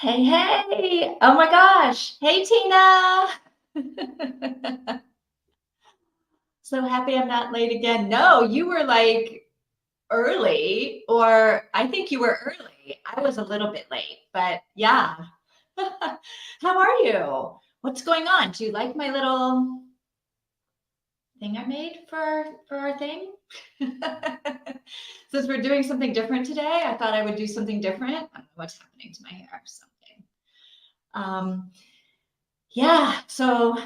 Hey, hey. Oh my gosh. Hey, Tina. So happy I'm not late again. No, you were like early, or I think you were early. I was a little bit late, but yeah. How are you? What's going on? Do you like my little thing I made for our thing? Since we're doing something different today, I thought I would do something different. I don't know what's happening to my hair or something. Um, Yeah, so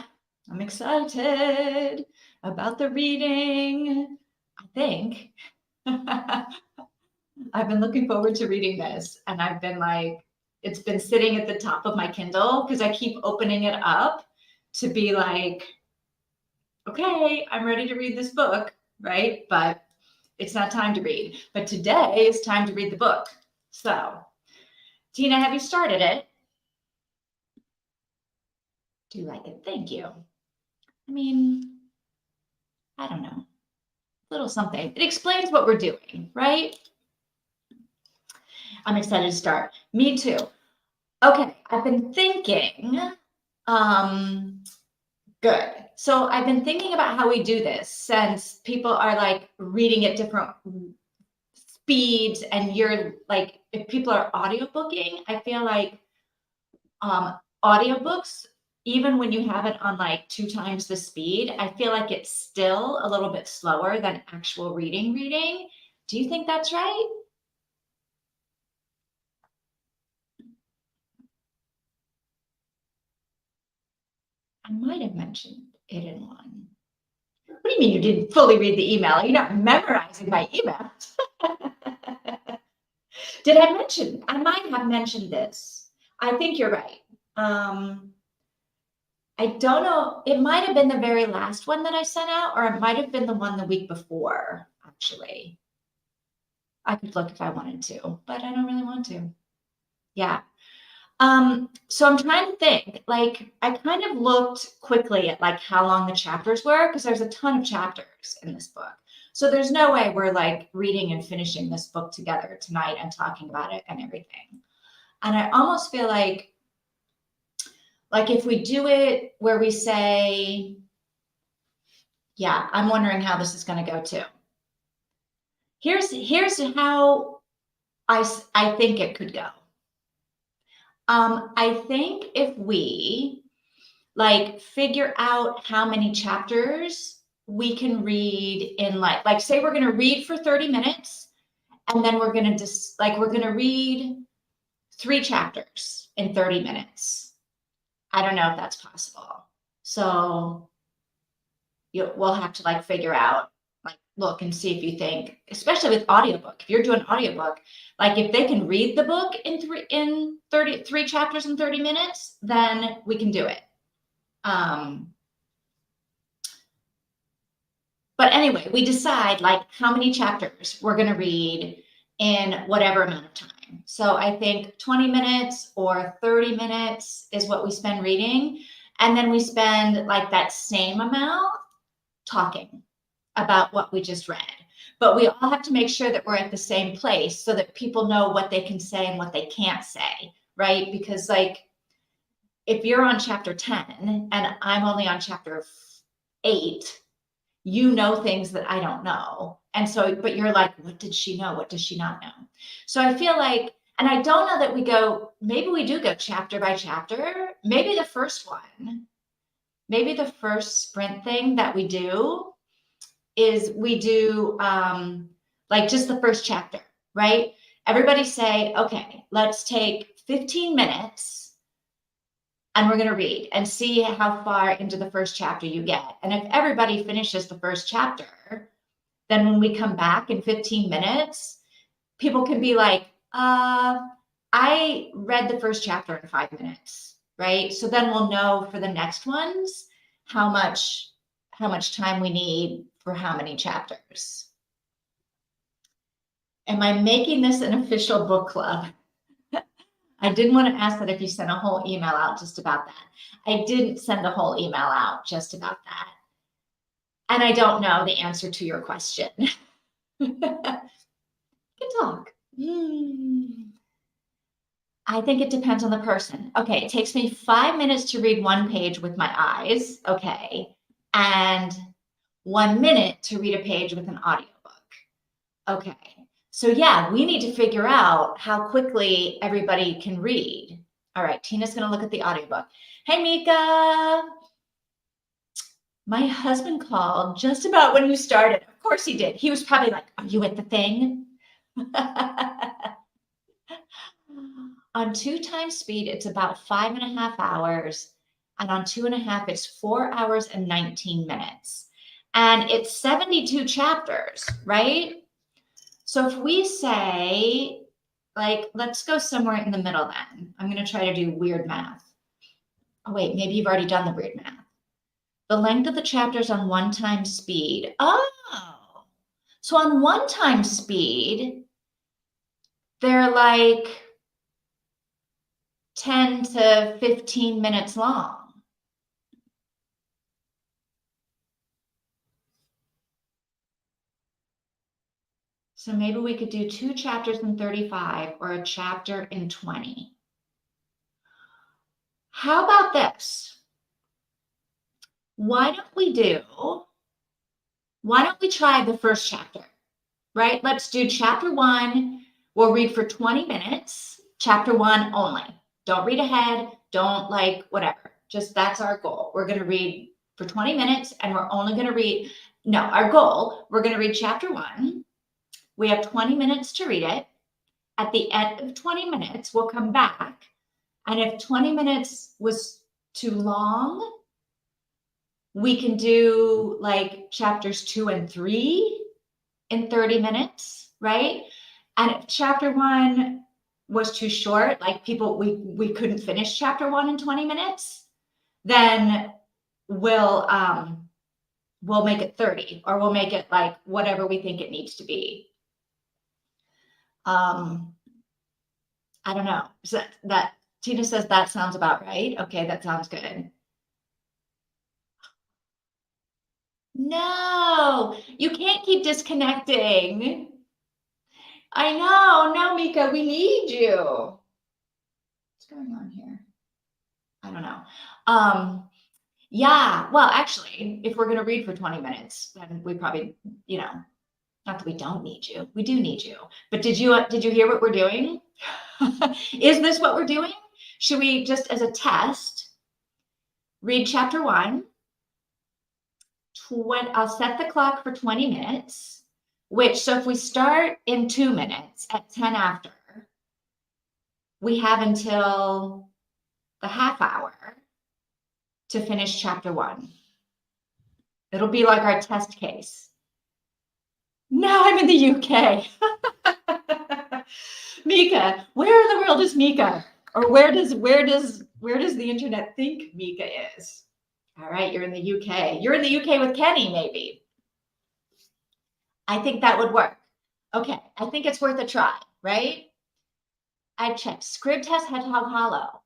I'm excited about the reading. I think I've been looking forward to reading this, and I've been like, it's been sitting at the top of my Kindle because I keep opening it up to be like, okay, I'm ready to read this book, right? But it's not time to read. But today is time to read the book. So, Tina, have you started it? Do you like it? Thank you. I mean, I don't know. Little something. It explains what we're doing, right? I'm excited to start. Me too. Okay, I've been thinking, um, good. So I've been thinking about how we do this since people are like reading at different speeds, and you're like, if people are audiobooking, I feel like um audiobooks, even when you have it on like 2 times the speed, I feel like it's still a little bit slower than actual reading. Do you think that's right? I might have mentioned it in one. What do you mean you didn't fully read the email? You're not memorizing my email. Did I mention? I might have mentioned this. I think you're right. Um, I don't know. It might have been the very last one that I sent out, or it might have been the one the week before, actually. I could look if I wanted to, but I don't really want to. Yeah. So I'm trying to think, like, I kind of looked quickly at like how long the chapters were because there's a ton of chapters in this book. So there's no way we're like reading and finishing this book together tonight and talking about it and everything. And I almost feel like if we do it where we say, yeah, I'm wondering how this is going to go too. Here's how I think it could go. I think if we like figure out how many chapters we can read in like say we're going to read for 30 minutes, and then we're going to just like we're going to read 3 chapters in 30 minutes. I don't know if that's possible. So we'll have to like figure out, like look and see if you think, especially with audiobook, if you're doing audiobook, like if they can read the book in 33 chapters in 30 minutes, then we can do it. But anyway, we decide like how many chapters we're going to read in whatever amount of time. So I think 20 minutes or 30 minutes is what we spend reading. And then we spend like that same amount talking about what we just read. But we all have to make sure that we're at the same place so that people know what they can say and what they can't say, right? Because like if you're on chapter 10 and I'm only on chapter 8, you know things that I don't know. And so, but you're like, what did she know? What does she not know? So I feel like, and I don't know that we go, maybe we do go chapter by chapter. Maybe the first one, maybe the first sprint thing that we do is we do like just the first chapter, right? Everybody say, okay, let's take 15 minutes and we're going to read and see how far into the first chapter you get. And if everybody finishes the first chapter, then when we come back in 15 minutes, people can be like, I read the first chapter in 5 minutes, right? So then we'll know for the next ones how much time we need for how many chapters. Am I making this an official book club? I didn't want to ask that if you sent a whole email out just about that. I didn't send a whole email out just about that. And I don't know the answer to your question. Good talk. I think it depends on the person. Okay, it takes me 5 minutes to read one page with my eyes, okay, and 1 minute to read a page with an audiobook. Okay, so yeah, we need to figure out how quickly everybody can read. All right, Tina's gonna look at the audiobook. Hey, Mika. My husband called just about when you started. Of course he did. He was probably like, are you at the thing? On 2 times speed, it's about 5.5 hours. And on 2.5, it's 4 hours and 19 minutes. And it's 72 chapters, right? So if we say, like, let's go somewhere in the middle then. I'm going to try to do weird math. Oh, wait, maybe you've already done the weird math. The length of the chapters on 1 times speed. Oh, so on 1 times speed, they're like 10 to 15 minutes long. So maybe we could do 2 chapters in 35 or a chapter in 20. How about this? Why don't we try the first chapter, right? Let's do chapter 1. We'll read for 20 minutes, chapter 1 only. Don't read ahead. Don't like whatever. Just that's our goal. We're going to read for 20 minutes and we're only going to read, no, our goal, we're going to read chapter 1. We have 20 minutes to read it. At the end of 20 minutes, we'll come back. And if 20 minutes was too long, we can do like chapters 2 and 3 in 30 minutes, right? And if chapter 1 was too short, like we couldn't finish chapter 1 in 20 minutes, then we'll make it 30, or we'll make it like whatever we think it needs to be. I don't know. So that Tina says that sounds about right. Okay, that sounds good. No, you can't keep disconnecting. I know. No, Mika, we need you. What's going on here? I don't know. Yeah, well, actually, if we're going to read for 20 minutes, then we probably, not that we don't need you. We do need you. But did you hear what we're doing? Is this what we're doing? Should we just as a test read chapter 1? I'll set the clock for 20 minutes, so if we start in 2 minutes at 10 after, we have until the half hour to finish chapter 1. It'll be like our test case. Now I'm in the UK. Mika, where in the world is Mika? Or where does the internet think Mika is? All right, you're in the UK. You're in the UK with Kenny, maybe. I think that would work. Okay, I think it's worth a try, right? I checked. Scribd has Hedgehog Hollow.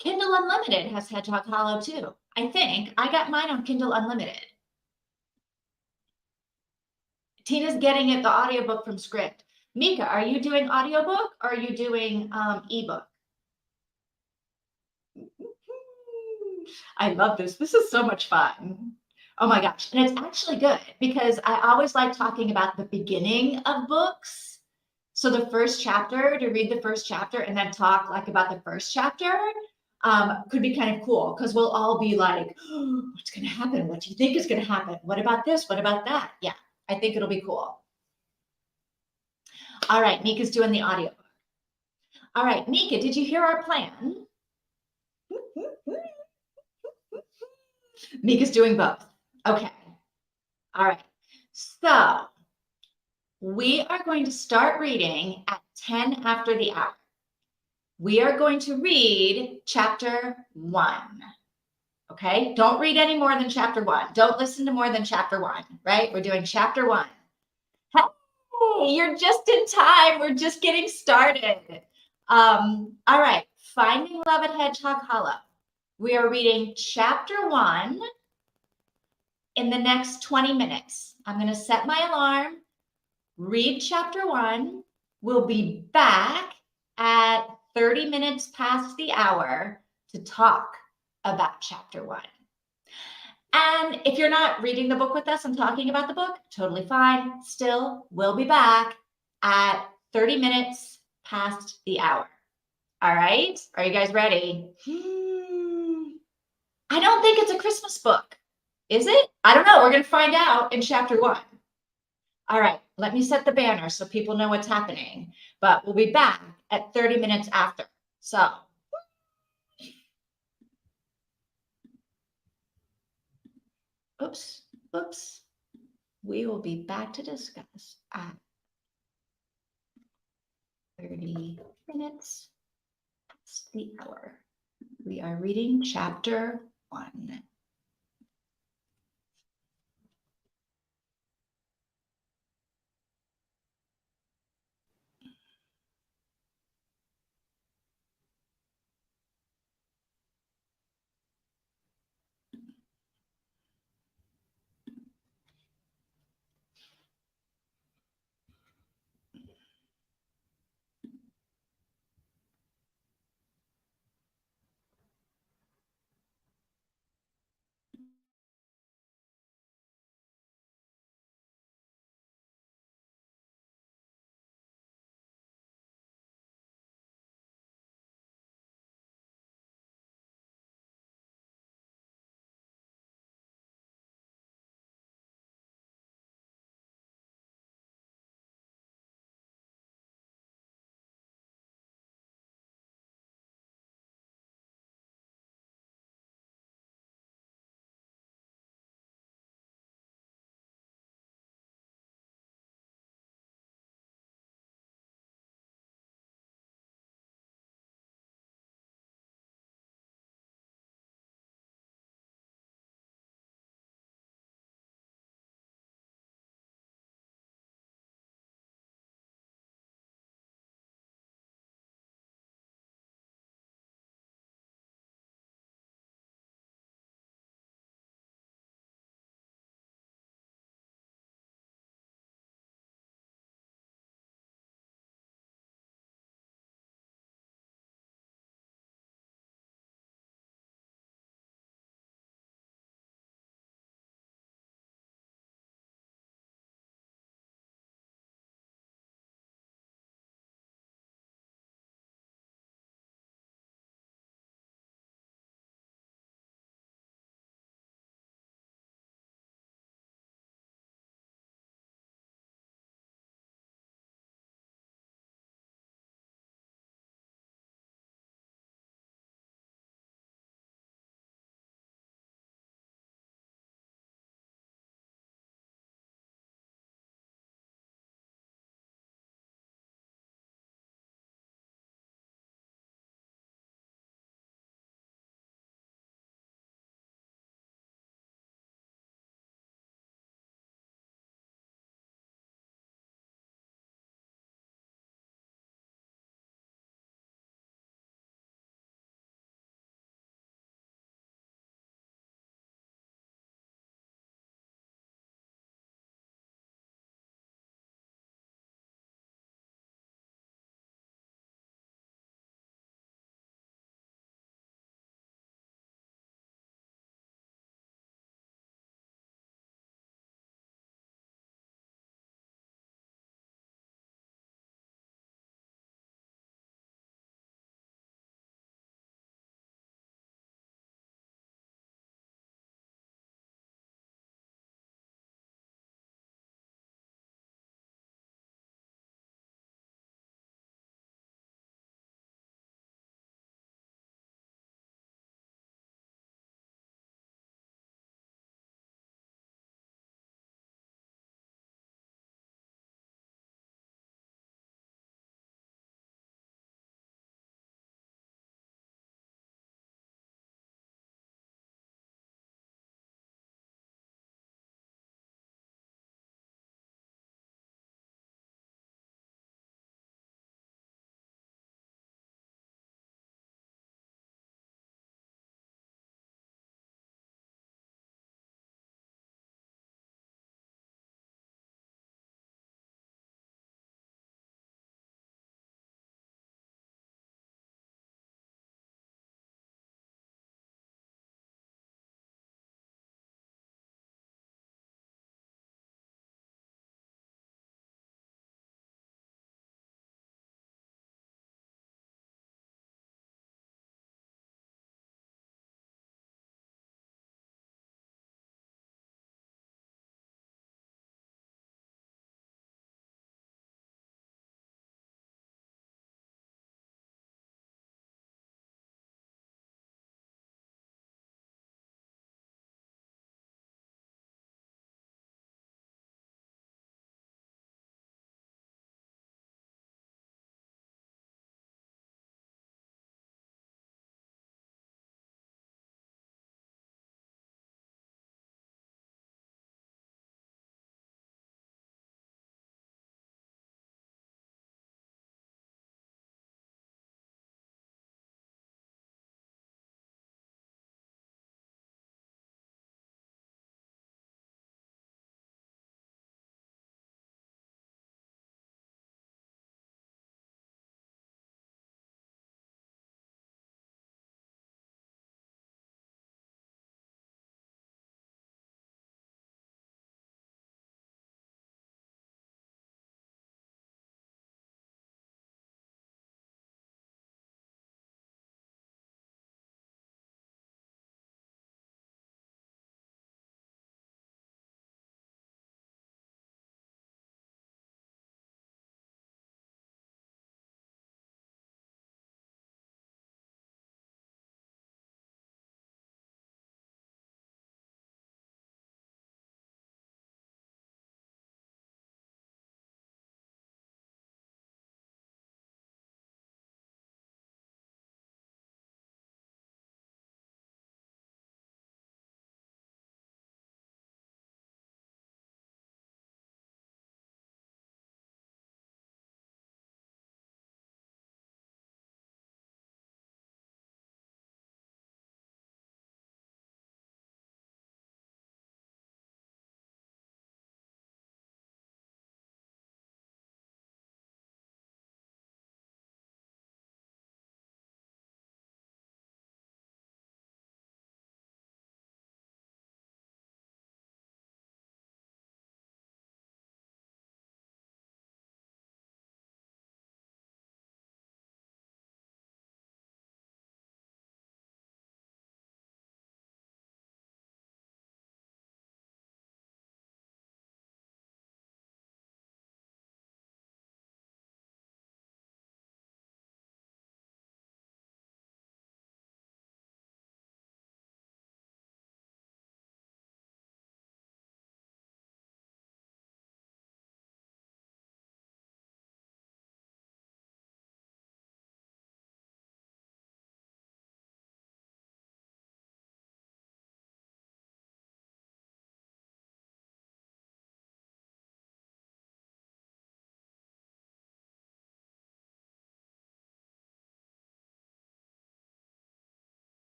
Kindle Unlimited has Hedgehog Hollow too. I think I got mine on Kindle Unlimited. Tina's getting it, the audiobook from Scribd. Mika, are you doing audiobook or are you doing ebook? I love this. This is so much fun. Oh my gosh. And it's actually good because I always like talking about the beginning of books. So the first chapter, to read the first chapter and then talk like about the first chapter could be kind of cool because we'll all be like, oh, what's going to happen? What do you think is going to happen? What about this? What about that? Yeah, I think it'll be cool. All right, Mika's doing the audiobook. All right, Mika, did you hear our plan? Mika's doing both. Okay. All right. So we are going to start reading at 10 after the hour. We are going to read chapter 1. Okay. Don't read any more than chapter 1. Don't listen to more than chapter 1, right? We're doing chapter 1. Hey, you're just in time. We're just getting started. All right. Finding Love at Hedgehog Hollow. We are reading chapter 1 in the next 20 minutes. I'm going to set my alarm, read chapter 1. We'll be back at 30 minutes past the hour to talk about chapter 1. And if you're not reading the book with us and talking about the book, totally fine. Still, we'll be back at 30 minutes past the hour. All right? Are you guys ready? I don't think it's a Christmas book. Is it? I don't know. We're going to find out in chapter 1. All right, let me set the banner so people know what's happening. But we'll be back at 30 minutes after. So, oops. We will be back to discuss at 30 minutes past the hour. We are reading chapter 1.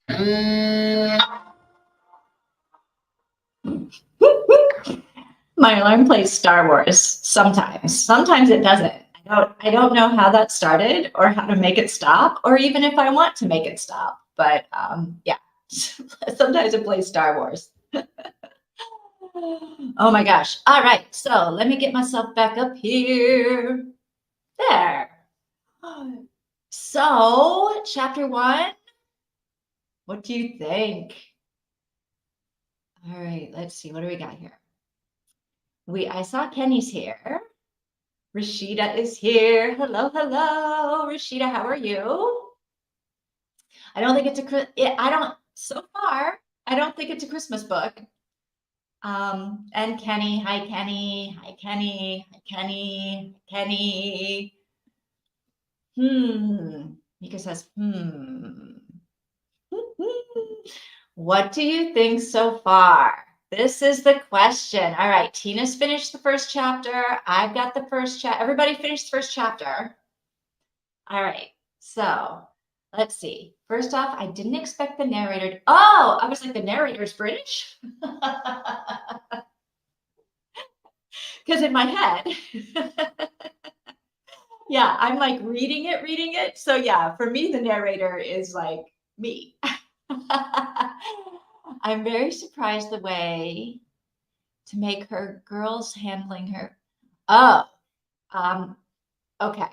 Hmm. My alarm plays Star Wars sometimes. Sometimes it doesn't. I don't know how that started or how to make it stop or even if I want to make it stop. But yeah, sometimes it plays Star Wars. Oh my gosh. All right. So let me get myself back up here. There. So, chapter 1, what do you think? All right, let's see. What do we got here? I saw Kenny's here. Rashida is here. Hello, hello. Rashida, how are you? I don't think so far, I don't think it's a Christmas book. And Kenny, hi Kenny, hi Kenny, hi Kenny, Kenny. Mika says, What do you think so far? This is the question. All right, Tina's finished the first chapter. I've got the first chapter. Everybody finished the first chapter. All right, so let's see. First off, I didn't expect the narrator. Oh, I was like, the narrator's British? Because in my head, yeah, I'm like reading it. So yeah, for me, the narrator is like me. I'm very surprised the way to make her girls handling her. Oh, okay.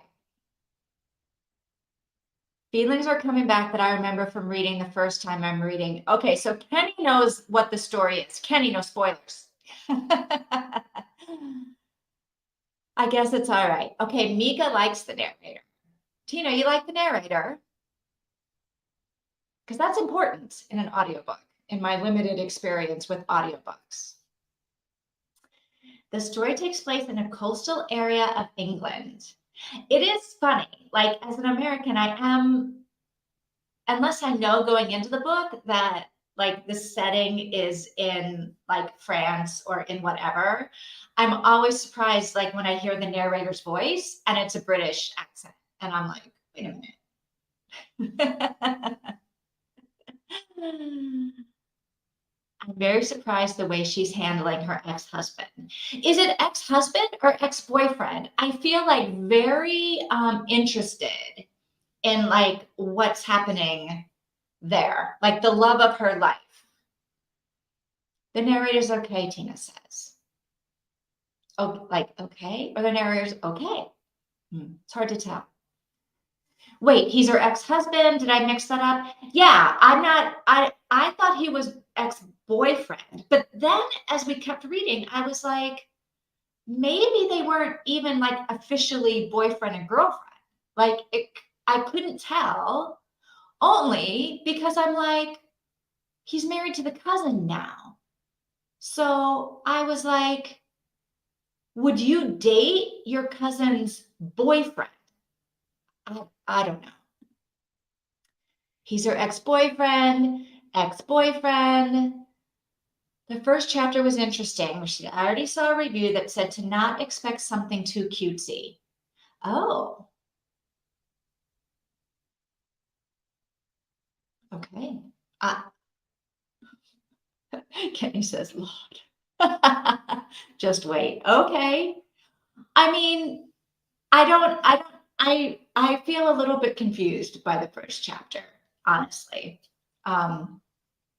Feelings are coming back that I remember from reading the first time I'm reading. Okay, so Kenny knows what the story is. Kenny, no spoilers. I guess it's all right. Okay, Mika likes the narrator. Tina, you like the narrator? Because that's important in an audiobook, in my limited experience with audiobooks. The story takes place in a coastal area of England. It is funny, like as an American, I am, unless I know going into the book that like the setting is in like France or in whatever, I'm always surprised like when I hear the narrator's voice and it's a British accent. And I'm like, wait a minute. I'm very surprised the way she's handling her ex-husband. Is it ex-husband or ex-boyfriend? I feel like very interested in like what's happening there, like the love of her life. The narrator's okay, Tina says. Oh, like okay, or the narrator's okay. It's hard to tell. Wait, he's her ex-husband. Did I mix that up? Yeah, I thought he was ex-boyfriend. But then as we kept reading, I was like, maybe they weren't even like officially boyfriend and girlfriend. Like I couldn't tell only because I'm like, he's married to the cousin now. So I was like, would you date your cousin's boyfriend? I don't know. He's her ex-boyfriend. The first chapter was interesting. She already saw a review that said to not expect something too cutesy. Oh, okay. Kenny says, Lord. Just wait. Okay. I mean, I feel a little bit confused by the first chapter, honestly. I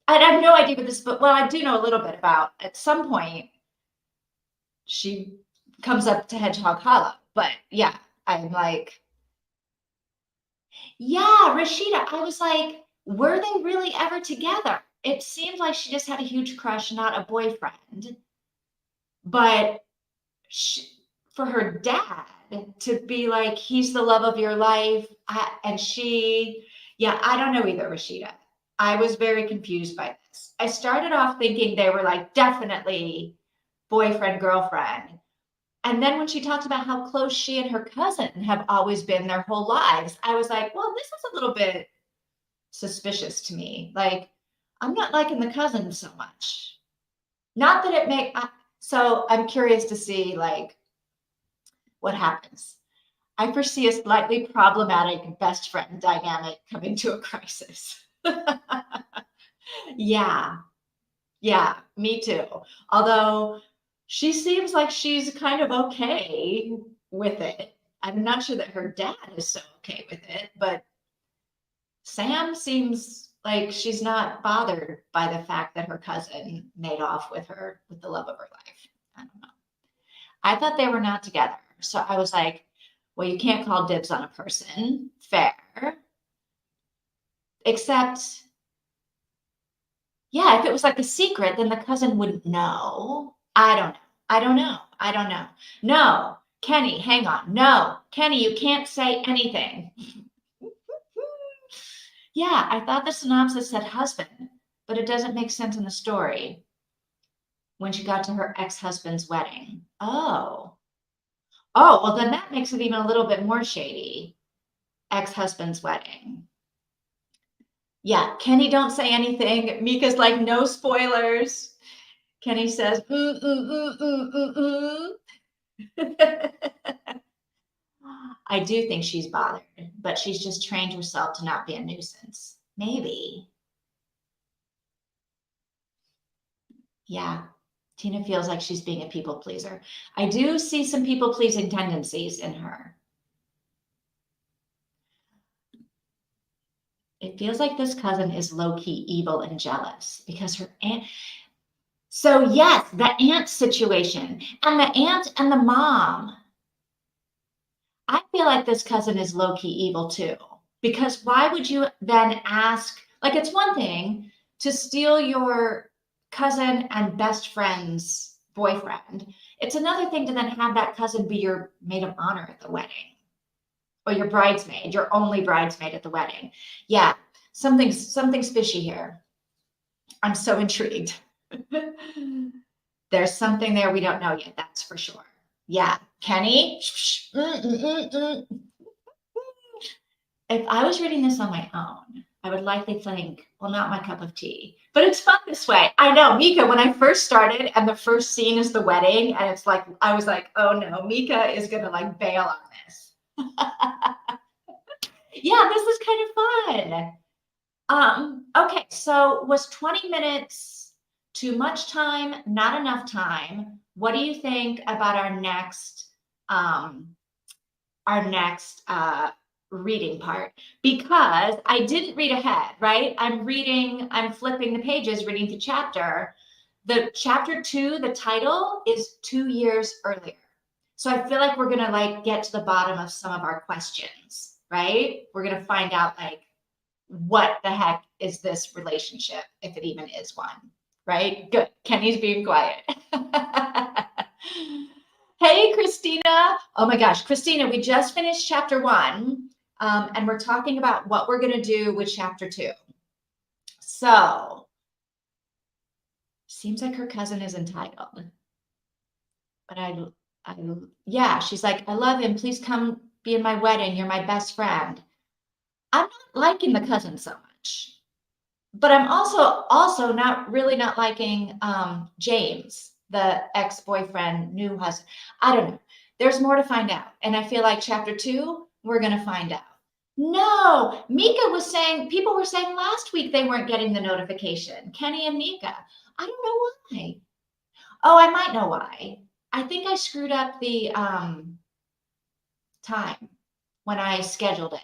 have no idea what this book, well, I do know a little bit about, at some point, she comes up to Hedgehog Hollow, but yeah, I'm like, Yeah, Rashida, I was like, were they really ever together? It seemed like she just had a huge crush, not a boyfriend. But she, for her dad to be like, he's the love of your life, and she, yeah, I don't know either, Rashida. I was very confused by this. I started off thinking they were like definitely boyfriend, girlfriend. And then when she talked about how close she and her cousin have always been their whole lives, I was like, well, this is a little bit suspicious to me. Like, I'm not liking the cousin so much. Not that it make so I'm curious to see like what happens. I foresee a slightly problematic best friend dynamic coming to a crisis. Yeah, yeah, me too. Although she seems like she's kind of okay with it. I'm not sure that her dad is so okay with it, but Sam seems like she's not bothered by the fact that her cousin made off with her, with the love of her life. I don't know. I thought they were not together. So I was like, well, you can't call dibs on a person. Fair. Except, yeah, if it was like a secret, then the cousin wouldn't know. I don't know. I don't know. I don't know. No, Kenny, hang on. No, Kenny, you can't say anything. Yeah, I thought the synopsis said husband, but it doesn't make sense in the story when she got to her ex-husband's wedding. Oh. Oh, well, then that makes it even a little bit more shady. Ex-husband's wedding. Yeah, Kenny, don't say anything. Mika's like, no spoilers. Kenny says, I do think she's bothered, but she's just trained herself to not be a nuisance. Maybe. Yeah. Tina feels like she's being a people pleaser. I do see some people pleasing tendencies in her. It feels like this cousin is low key evil and jealous because her aunt. So, yes, the aunt situation and the aunt and the mom. I feel like this cousin is low key evil too. Because why would you then ask? Like, it's one thing to steal your cousin and best friend's boyfriend. It's another thing to then have that cousin be your maid of honor at the wedding or your bridesmaid, your only bridesmaid at the wedding. Yeah, something's fishy here. I'm so intrigued. There's something there we don't know yet, that's for sure. Yeah, Kenny. If I was reading this on my own, I would likely think, well, not my cup of tea. But it's fun this way. I know, Mika, when I first started and the first scene is the wedding, and it's like, I was like, oh no, Mika is going to like bail on this. Yeah, this is kind of fun. Okay, so was 20 minutes too much time, not enough time? What do you think about our next reading part? Because I didn't read ahead, right? I'm flipping the pages, reading the chapter. The chapter 2, the title is 2 years earlier. So I feel like we're gonna like get to the bottom of some of our questions, right? We're gonna find out like what the heck is this relationship, if it even is one, right? Good. Kenny's being quiet. Hey, Christina. Oh my gosh, Christina, we just finished chapter 1, and we're talking about what we're going to do with chapter 2. So, seems like her cousin is entitled. But yeah, she's like, I love him. Please come be in my wedding. You're my best friend. I'm not liking the cousin so much. But I'm also not liking James, the ex-boyfriend, new husband. I don't know. There's more to find out. And I feel like chapter 2, we're going to find out. No, Mika was saying, people were saying last week they weren't getting the notification. Kenny and Mika. I don't know why. Oh, I might know why. I think I screwed up the time when I scheduled it.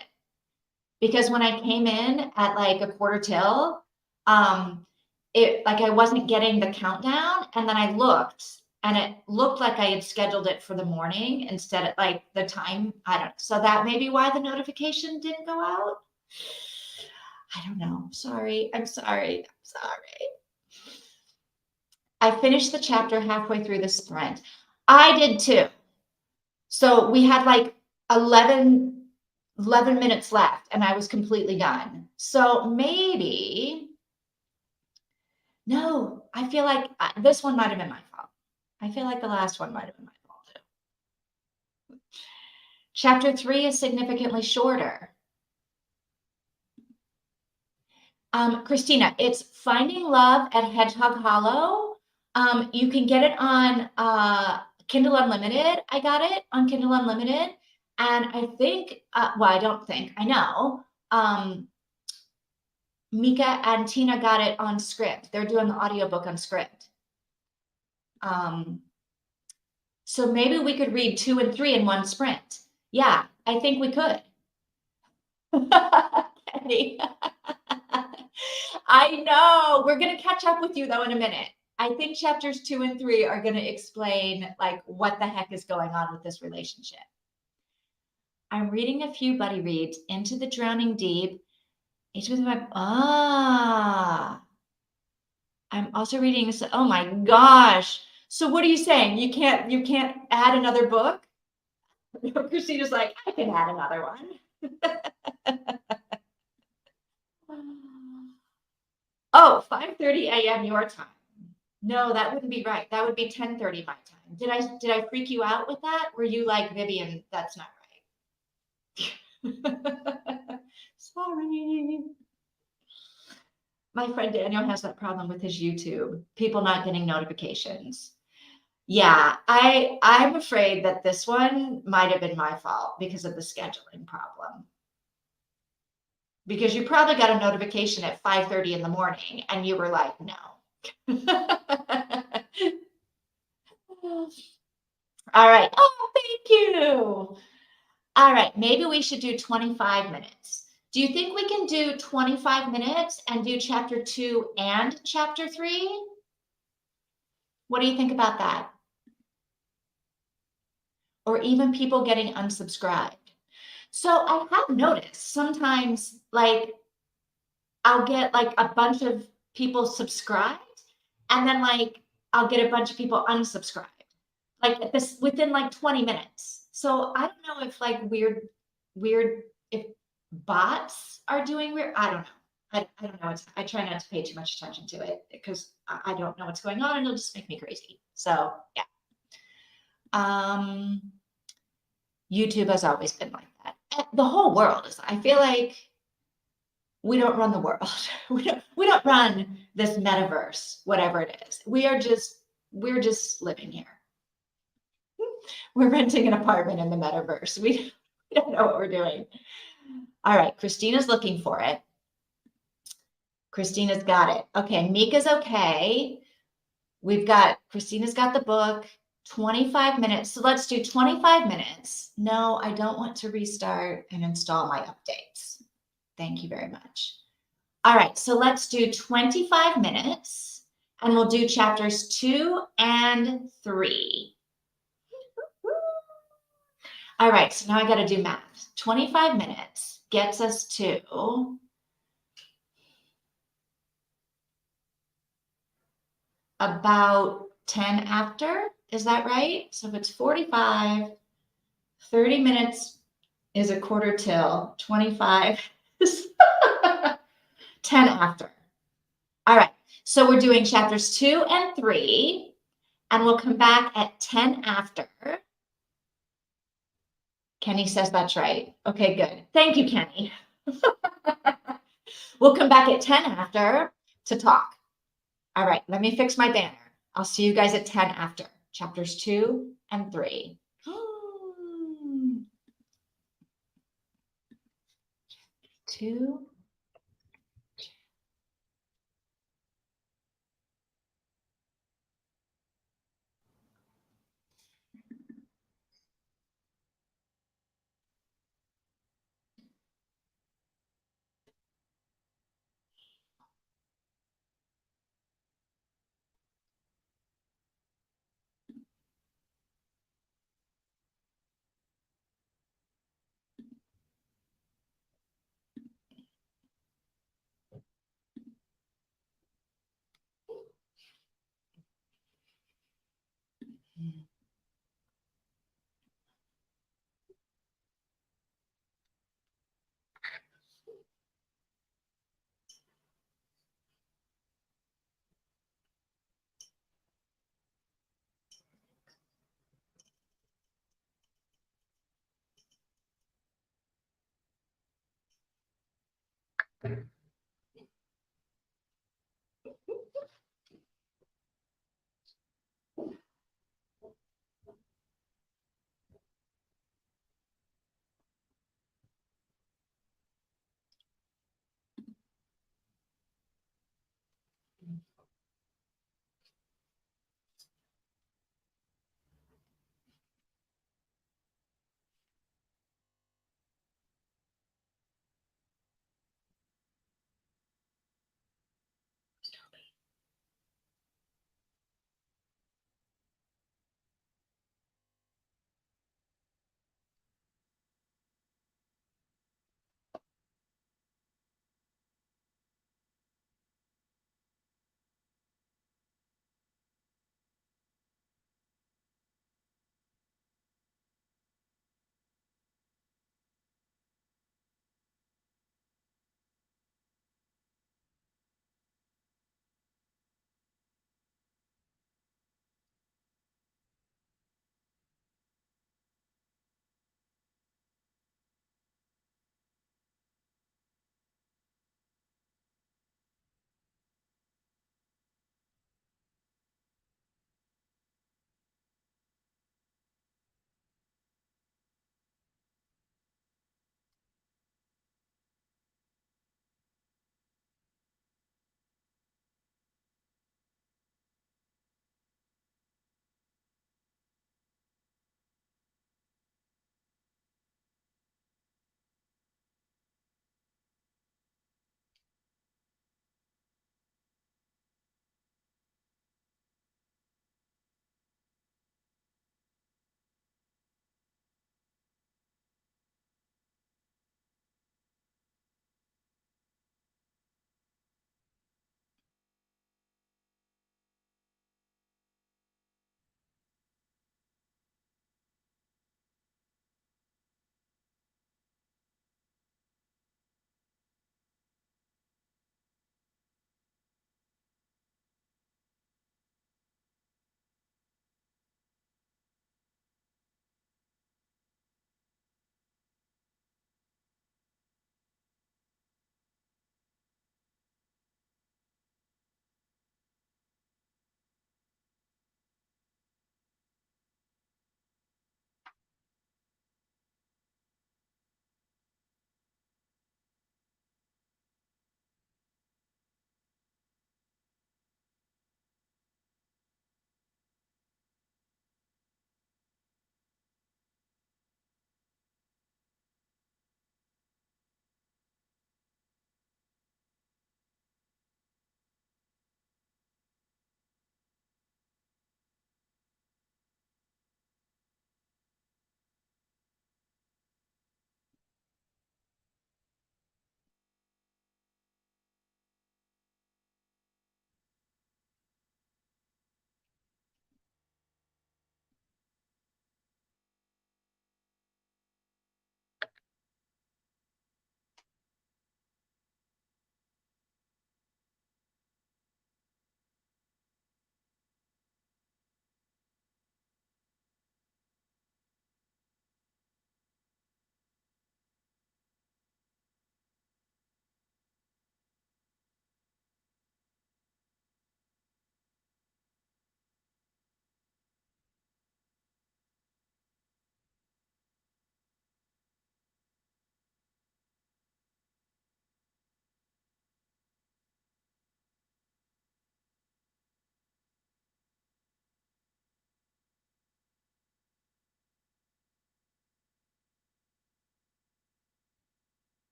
Because when I came in at like a quarter till, it like I wasn't getting the countdown, and then I looked and it looked like I had scheduled it for the morning instead of like the time. I don't know. So that may be why the notification didn't go out. I don't know. Sorry. I'm sorry. I'm sorry. I finished the chapter halfway through the sprint. I did too. So we had like 11 minutes left and I was completely done. So maybe, no, I feel like this one might have been my fault. I feel like the last one might have been my fault too. Chapter 3 is significantly shorter. Christina, it's Finding Love at Hedgehog Hollow. You can get it on Kindle Unlimited. I got it on Kindle Unlimited. And I think, well, I don't think, I know, Mika and Tina got it on Script. They're doing the audiobook on Script. So maybe we could read 2 and 3 in one sprint. Yeah, I think we could. Kenny. I know. We're going to catch up with you though in a minute. I think chapters 2 and 3 are going to explain like what the heck is going on with this relationship. I'm reading a few buddy reads, Into the Drowning Deep. Each with my I'm also reading. Oh my gosh. So what are you saying? You can't add another book? Christina's like, I can add another one. Oh, 5:30 a.m. your time. No, that wouldn't be right. That would be 10:30 my time. Did I freak you out with that? Were you like, Vivian, that's not right? Sorry. My friend Daniel has that problem with his YouTube, people not getting notifications. Yeah, I'm afraid that this one might have been my fault because of the scheduling problem. Because you probably got a notification at 5:30 in the morning and you were like, no. All right. Oh, thank you. All right. Maybe we should do 25 minutes. Do you think we can do 25 minutes and do chapter 2 and chapter 3? What do you think about that? Or even people getting unsubscribed. So I have noticed sometimes like I'll get like a bunch of people subscribed and then like I'll get a bunch of people unsubscribed. Like at this within like 20 minutes. So I don't know if like weird if bots are doing weird. I don't know. I don't know. I try not to pay too much attention to it because I don't know what's going on and it'll just make me crazy. So yeah. YouTube has always been like that. The whole world is, I feel like we don't run the world. We don't run this metaverse, whatever it is. We're just living here. We're renting an apartment in the metaverse. We don't know what we're doing. All right, Christina's looking for it. Christina's got it. Okay, Mika's okay. Christina's got the book. 25 minutes. So let's do 25 minutes. No, I don't want to restart and install my updates. Thank you very much. All right, so let's do 25 minutes and we'll do chapters 2 and 3. All right, so now I got to do math. 25 minutes gets us to about 10 after. Is that right? So if it's 45, 30 minutes is a quarter till, 25 is 10 after. All right, so we're doing chapters 2 and 3, and we'll come back at 10 after. Kenny says that's right. Okay, good. Thank you, Kenny. We'll come back at 10 after to talk. All right, let me fix my banner. I'll see you guys at 10 after chapters 2 and 3. 2.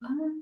What?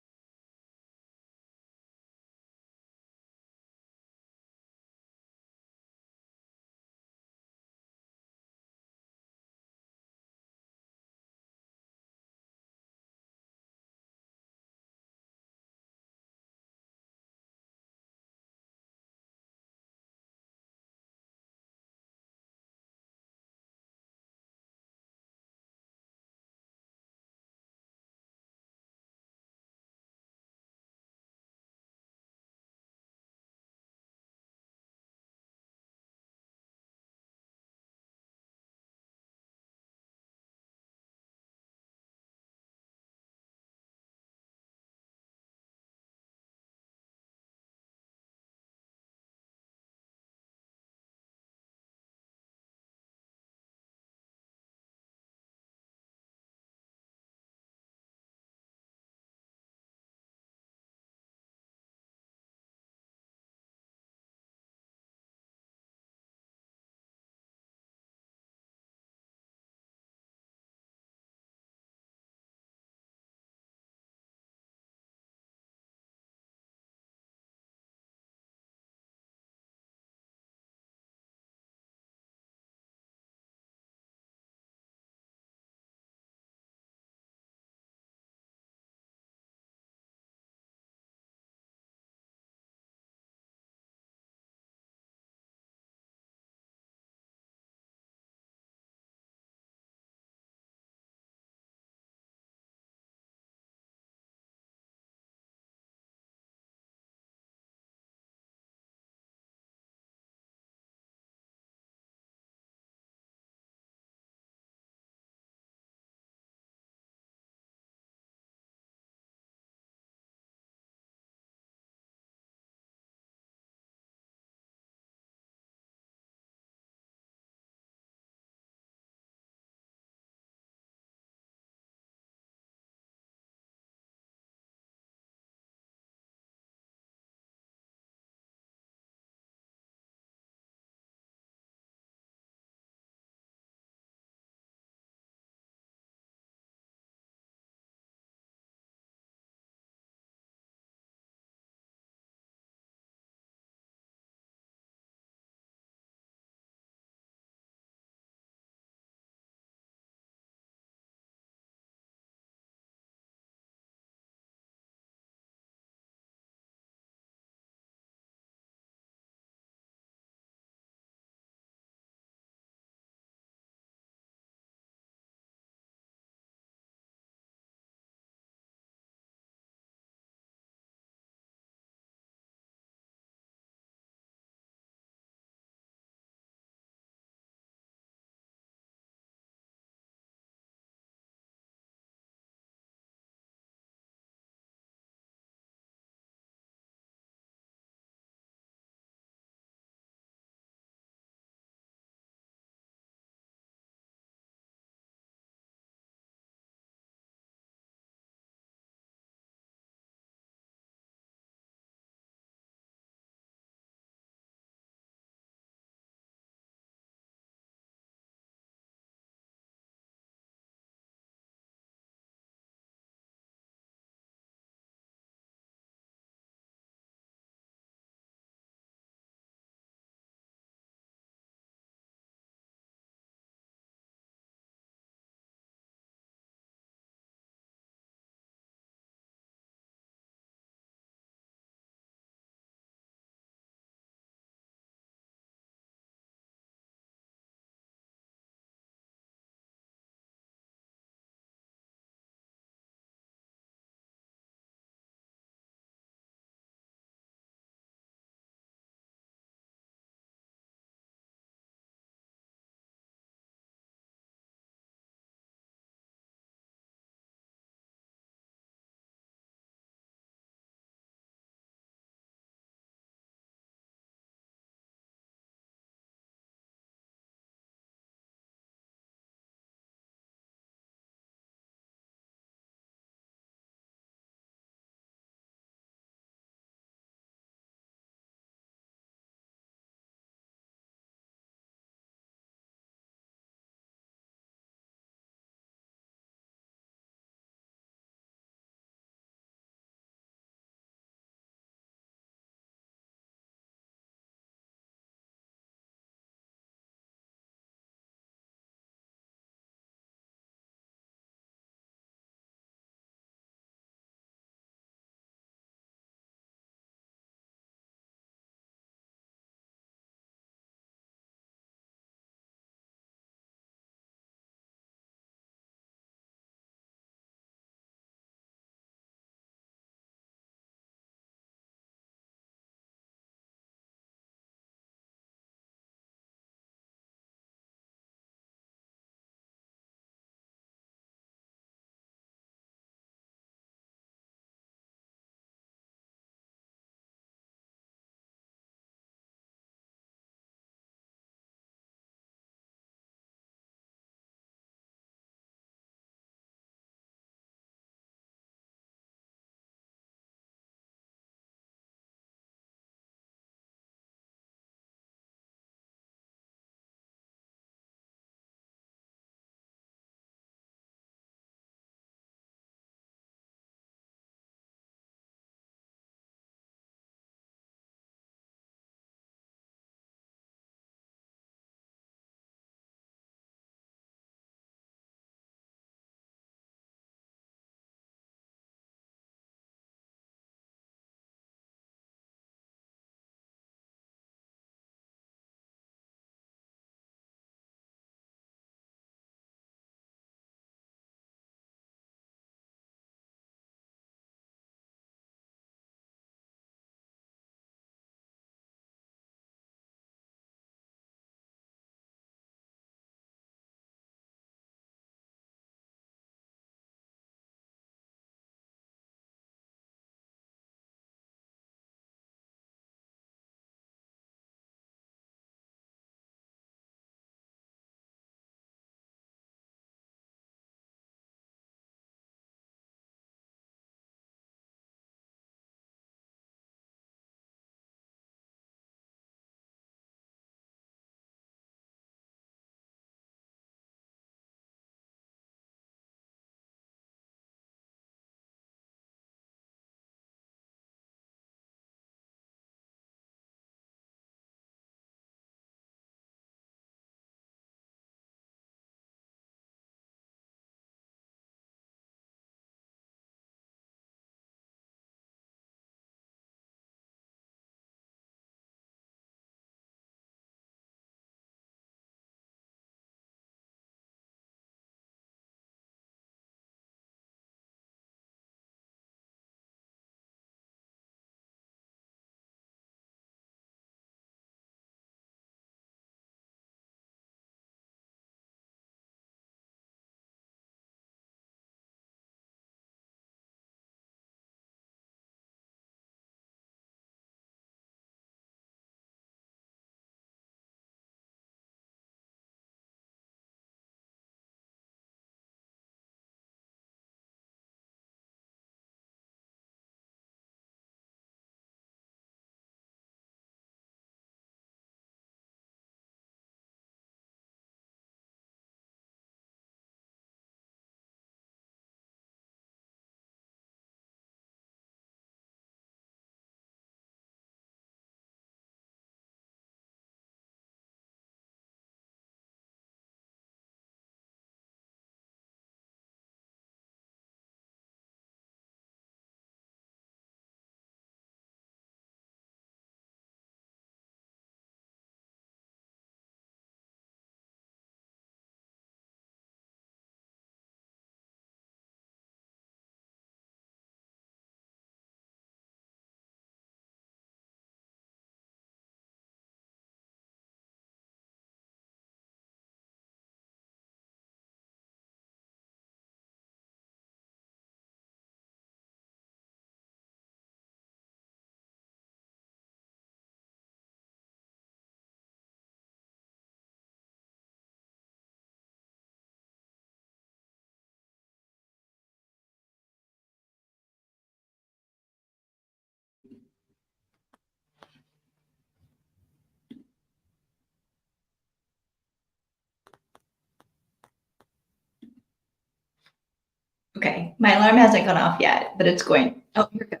Okay, my alarm hasn't gone off yet, but it's going. Oh, here it goes.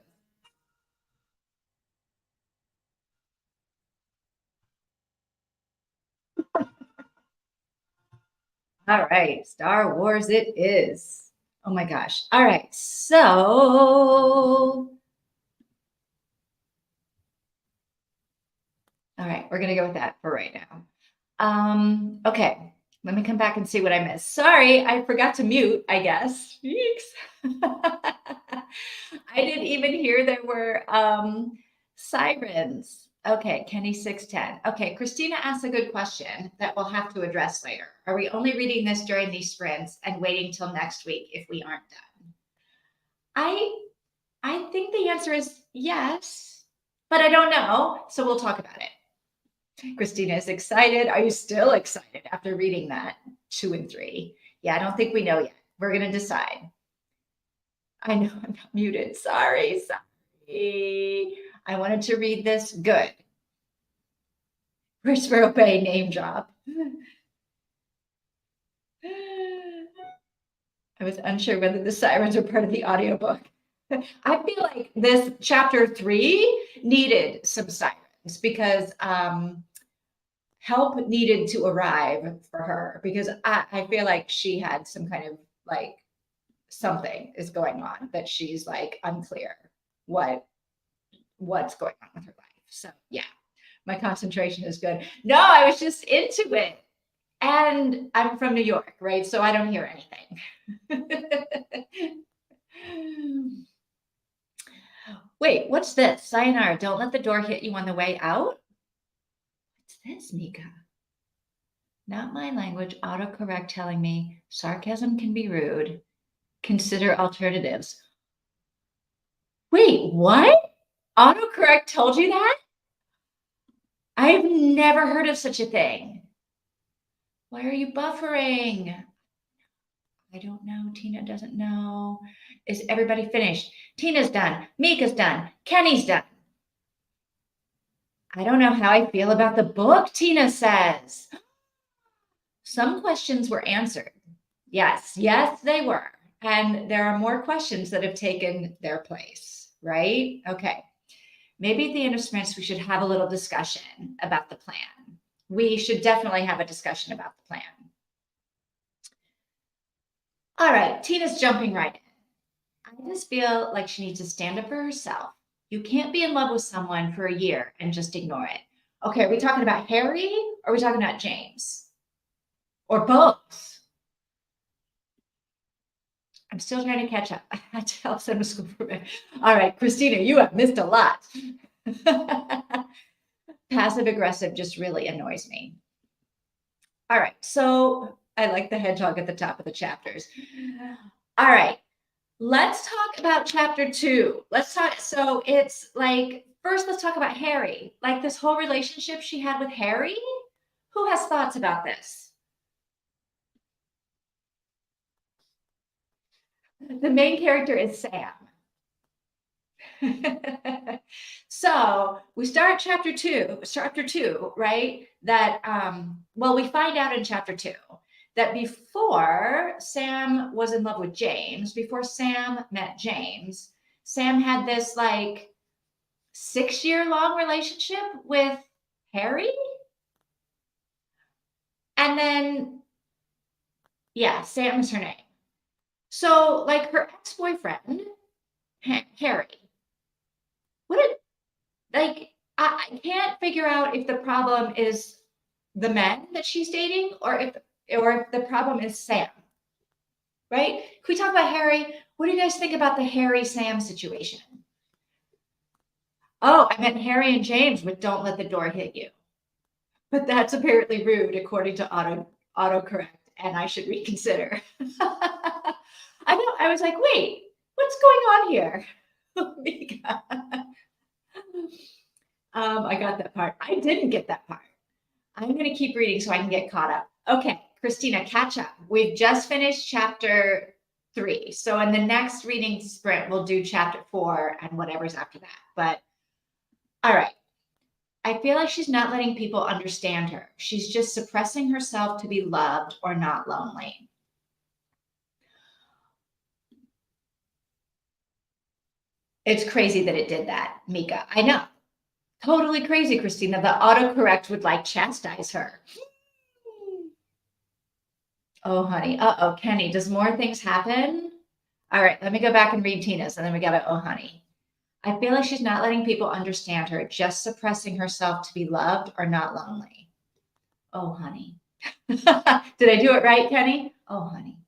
All right, Star Wars it is. Oh my gosh. All right, so all right, we're gonna go with that for right now. Okay, let me come back and see what I missed. Sorry, I forgot to mute, I guess. I didn't even hear there were sirens. Okay, Kenny 610. Okay, Christina asked a good question that we'll have to address later. Are we only reading this during these sprints and waiting till next week if we aren't done? I think the answer is yes, but I don't know, so we'll talk about it. Christina is excited. Are you still excited after reading that 2 and 3? Yeah, I don't think we know yet. We're going to decide. I know I'm not muted. Sorry. I wanted to read this. Good. Where's Sparrow Bay name drop? I was unsure whether the sirens were part of the audiobook. I feel like this chapter 3 needed some sirens because help needed to arrive for her because I feel like she had some kind of like something is going on that she's like unclear what's going on with her life. So yeah, my concentration is good. No, I was just into it. And I'm from New York, right? So I don't hear anything. Wait, what's this? Sayonara, don't let the door hit you on the way out. What's this, Mika? Not my language, autocorrect telling me sarcasm can be rude. Consider alternatives. Wait, what? Autocorrect told you that? I've never heard of such a thing. Why are you buffering? I don't know. Tina doesn't know. Is everybody finished? Tina's done. Mika's done. Kenny's done. I don't know how I feel about the book, Tina says. Some questions were answered. Yes, they were. And there are more questions that have taken their place, right? Okay. Maybe at the end of sprints, we should have a little discussion about the plan. We should definitely have a discussion about the plan. All right, Tina's jumping right in. I just feel like she needs to stand up for herself. You can't be in love with someone for a year and just ignore it. Okay, are we talking about Harry or are we talking about James? Or both? I'm still trying to catch up. I had to help send to school for me. All right, Christina, you have missed a lot. Passive aggressive just really annoys me. All right, so I like the hedgehog at the top of the chapters. All right, let's talk about chapter 2. Let's talk. So it's like, first, let's talk about Harry. Like this whole relationship she had with Harry. Who has thoughts about this? The main character is Sam. So we start chapter two, right? That, well, we find out in chapter 2 that before Sam was in love with James, before Sam met James, Sam had this like 6-year-long relationship with Harry. And then, yeah, Sam's her name. So like her ex-boyfriend, Harry, like I can't figure out if the problem is the men that she's dating or if the problem is Sam. Right? Can we talk about Harry? What do you guys think about the Harry Sam situation? Oh, I meant Harry and James with don't let the door hit you. But that's apparently rude according to autocorrect, and I should reconsider. I know. I was like, wait, what's going on here? Oh my God. I got that part. I didn't get that part. I'm going to keep reading so I can get caught up. Okay, Christina, catch up. We've just finished chapter 3. So in the next reading sprint, we'll do chapter 4 and whatever's after that. But all right. I feel like she's not letting people understand her. She's just suppressing herself to be loved or not lonely. It's crazy that it did that, Mika. I know. Totally crazy, Christina. The autocorrect would like chastise her. Oh, honey. Uh-oh, Kenny, does more things happen? All right, let me go back and read Tina's, and then we got to, oh, honey. I feel like she's not letting people understand her, just suppressing herself to be loved or not lonely. Oh, honey. Did I do it right, Kenny? Oh, honey.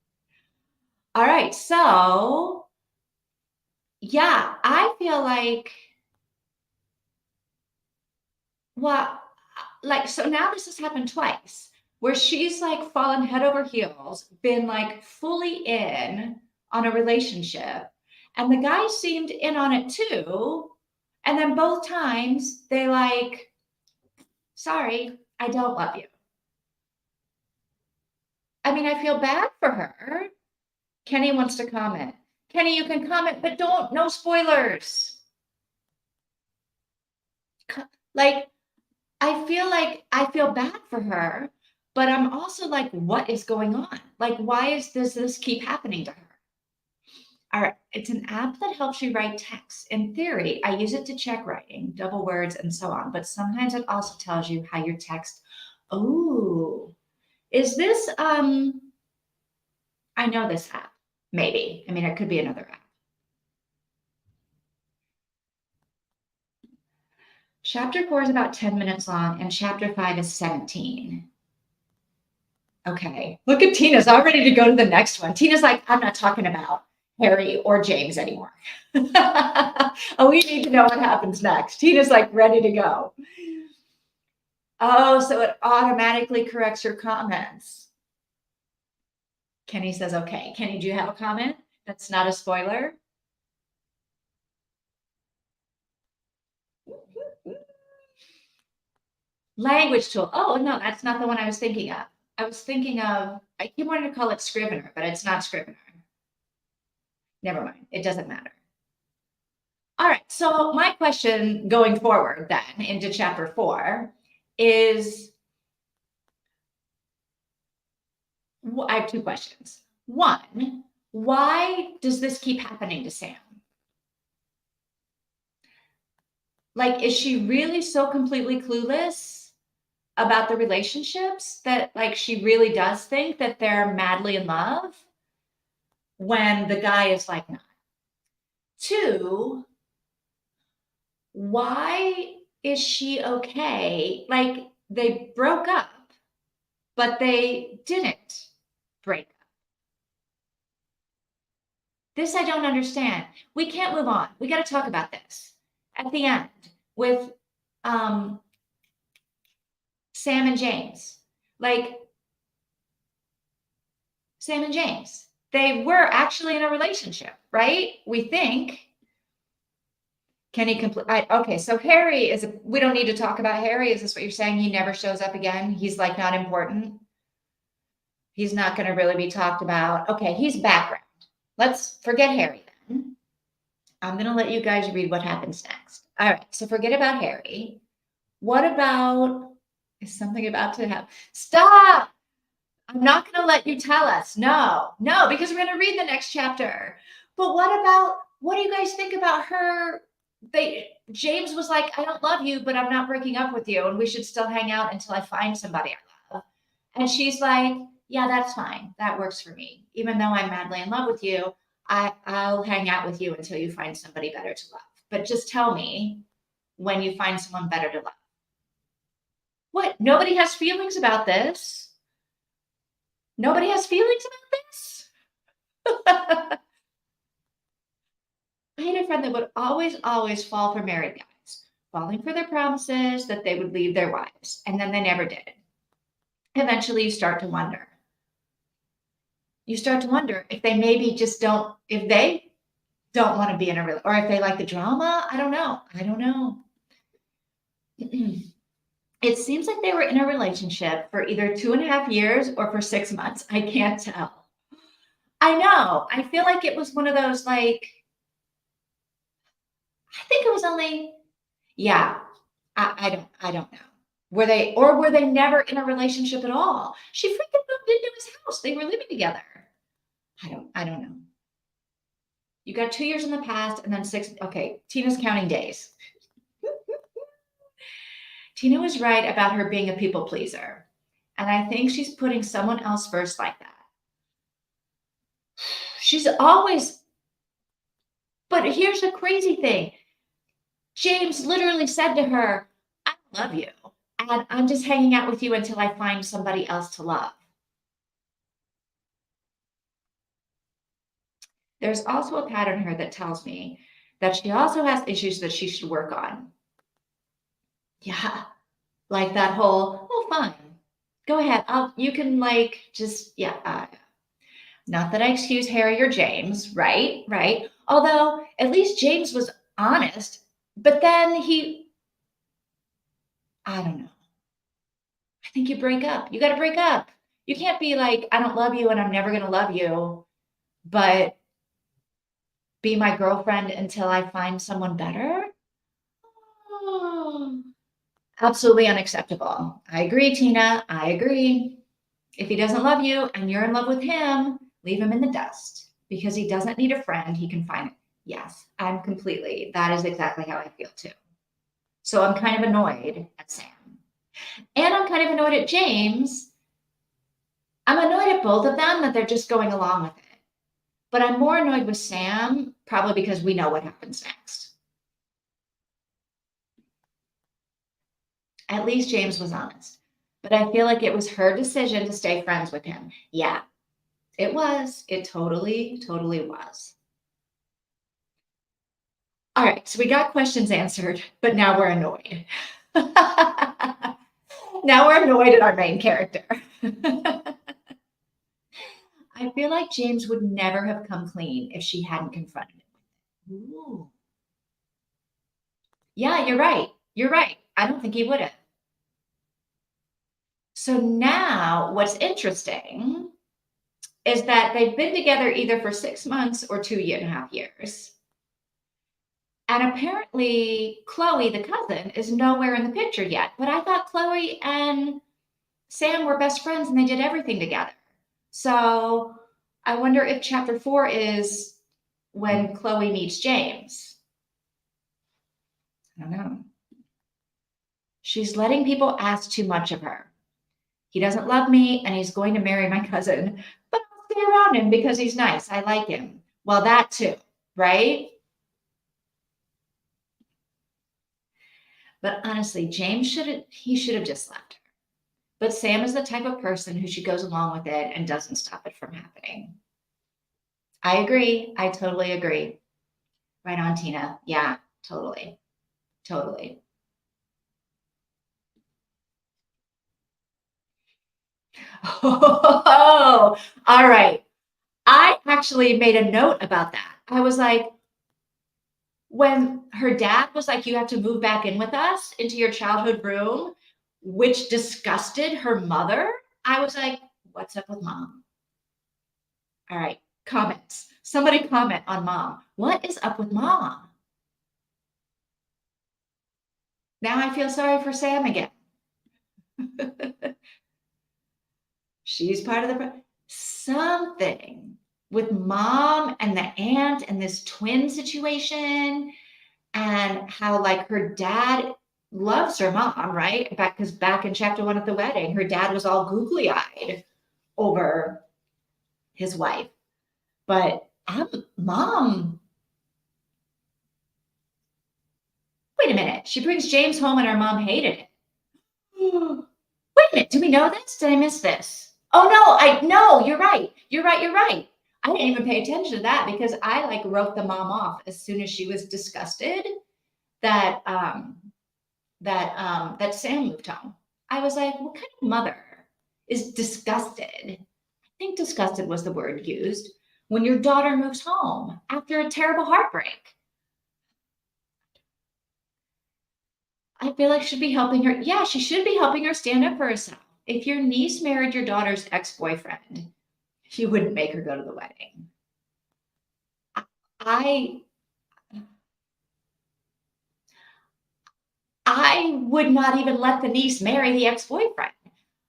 All right, so yeah, I feel like, well, like, so now this has happened twice where she's like fallen head over heels, been like fully in on a relationship, and the guy seemed in on it too. And then both times they like, sorry, I don't love you. I mean, I feel bad for her. Kenny wants to comment. Kenny, you can comment, but don't, no spoilers. Like, I feel bad for her, but I'm also like, what is going on? Like, why does this keep happening to her? All right, it's an app that helps you write text. In theory, I use it to check writing, double words, and so on, but sometimes it also tells you how your text. Oh, is this I know this app. Maybe. I mean, it could be another app. Chapter 4 is about 10 minutes long, and chapter 5 is 17. Okay. Look at Tina's all ready to go to the next one. Tina's like, I'm not talking about Harry or James anymore. Oh, we need to know what happens next. Tina's like ready to go. Oh, so it automatically corrects your comments. Kenny says, okay. Kenny, do you have a comment? That's not a spoiler. Language tool. Oh, no, that's not the one I was thinking of. I was thinking of, I keep wanting to call it Scrivener, but it's not Scrivener. Never mind. It doesn't matter. All right. So my question going forward then into chapter 4 is, I have two questions. One, why does this keep happening to Sam? Like, is she really so completely clueless about the relationships that like she really does think that they're madly in love when the guy is like not? Two, why is she okay? Like they broke up, but they didn't break up. This I don't understand. We can't move on. We got to talk about this at the end with um, Sam and James. Like Sam and James, they were actually in a relationship, right? We think. Kenny complete. Okay, so Harry is. We don't need to talk about Harry. Is this what you're saying? He never shows up again. He's like not important. He's not going to really be talked about. Okay, he's background. Let's forget Harry then. I'm going to let you guys read what happens next. All right, so forget about Harry. What about, is something about to happen? Stop! I'm not going to let you tell us. No, because we're going to read the next chapter. But what do you guys think about her? James was like, I don't love you, but I'm not breaking up with you. And we should still hang out until I find somebody I love. And she's like, yeah, that's fine. That works for me. Even though I'm madly in love with you, I'll hang out with you until you find somebody better to love. But just tell me when you find someone better to love. What? Nobody has feelings about this. Nobody has feelings about this. I had a friend that would always fall for married guys, falling for their promises that they would leave their wives, and then they never did. Eventually, you start to wonder. You start to wonder if they maybe just don't, if they don't want to be in a relationship, or if they like the drama. I don't know. It seems like they were in a relationship for either 2.5 years or for 6 months. I can't tell. I know. I feel like it was one of those, like, I think it was only, yeah, I don't know. Were they never in a relationship at all? She freaking moved into his house. They were living together. I don't know. You got 2 years in the past and then 6. Okay, Tina's counting days. Tina was right about her being a people pleaser. And I think she's putting someone else first like that. She's always, but here's the crazy thing. James literally said to her, I love you. And I'm just hanging out with you until I find somebody else to love. There's also a pattern here that tells me that she also has issues that she should work on. Yeah, like that whole, oh, fine. Go ahead. You can like just, yeah. Not that I excuse Harry or James, right? Right. Although at least James was honest, but then I don't know. I think you break up. You got to break up. You can't be like, I don't love you and I'm never going to love you, but be my girlfriend until I find someone better. Oh, absolutely unacceptable. I agree, Tina. I agree. If he doesn't love you and you're in love with him, leave him in the dust because he doesn't need a friend. He can find it. Yes, that is exactly how I feel too. So I'm kind of annoyed at Sam. And I'm kind of annoyed at James. I'm annoyed at both of them that they're just going along with it. But I'm more annoyed with Sam, probably because we know what happens next. At least James was honest. But I feel like it was her decision to stay friends with him. Yeah, it was. It totally, totally was. All right, so we got questions answered, but now we're annoyed. Now we're annoyed at our main character. I feel like James would never have come clean if she hadn't confronted him. Ooh. Yeah, you're right. You're right. I don't think he would have. So now what's interesting is that they've been together either for 6 months or 2.5 years. And apparently Chloe, the cousin, is nowhere in the picture yet. But I thought Chloe and Sam were best friends and they did everything together. So I wonder if chapter 4 is when Chloe meets James. I don't know. She's letting people ask too much of her. He doesn't love me and he's going to marry my cousin, but I'll stay around him because he's nice. I like him. Well, that too, right? But honestly, James should have just left her. But Sam is the type of person who she goes along with it and doesn't stop it from happening. I agree. I totally agree. Right on, Tina. Yeah, totally. Totally. Oh, all right. I actually made a note about that. I was like, when her dad was like, you have to move back in with us into your childhood room, which disgusted her mother, I was like, what's up with mom? All right, comments. Somebody comment on mom. What is up with mom? Now I feel sorry for Sam again. She's part of the something with mom and the aunt and this twin situation and how like her dad loves her mom, right? Because back in chapter 1 at the wedding, her dad was all googly-eyed over his wife. But mom, wait a minute. She brings James home and our mom hated it. Wait a minute. Do we know this? Did I miss this? Oh no, you're right. You're right. I didn't even pay attention to that because I like wrote the mom off as soon as she was disgusted that that Sam moved home. I was like, what kind of mother is disgusted? I think disgusted was the word used when your daughter moves home after a terrible heartbreak. I feel like she should be helping her. Yeah, she should be helping her stand up for herself. If your niece married your daughter's ex-boyfriend, you wouldn't make her go to the wedding. I would not even let the niece marry the ex-boyfriend.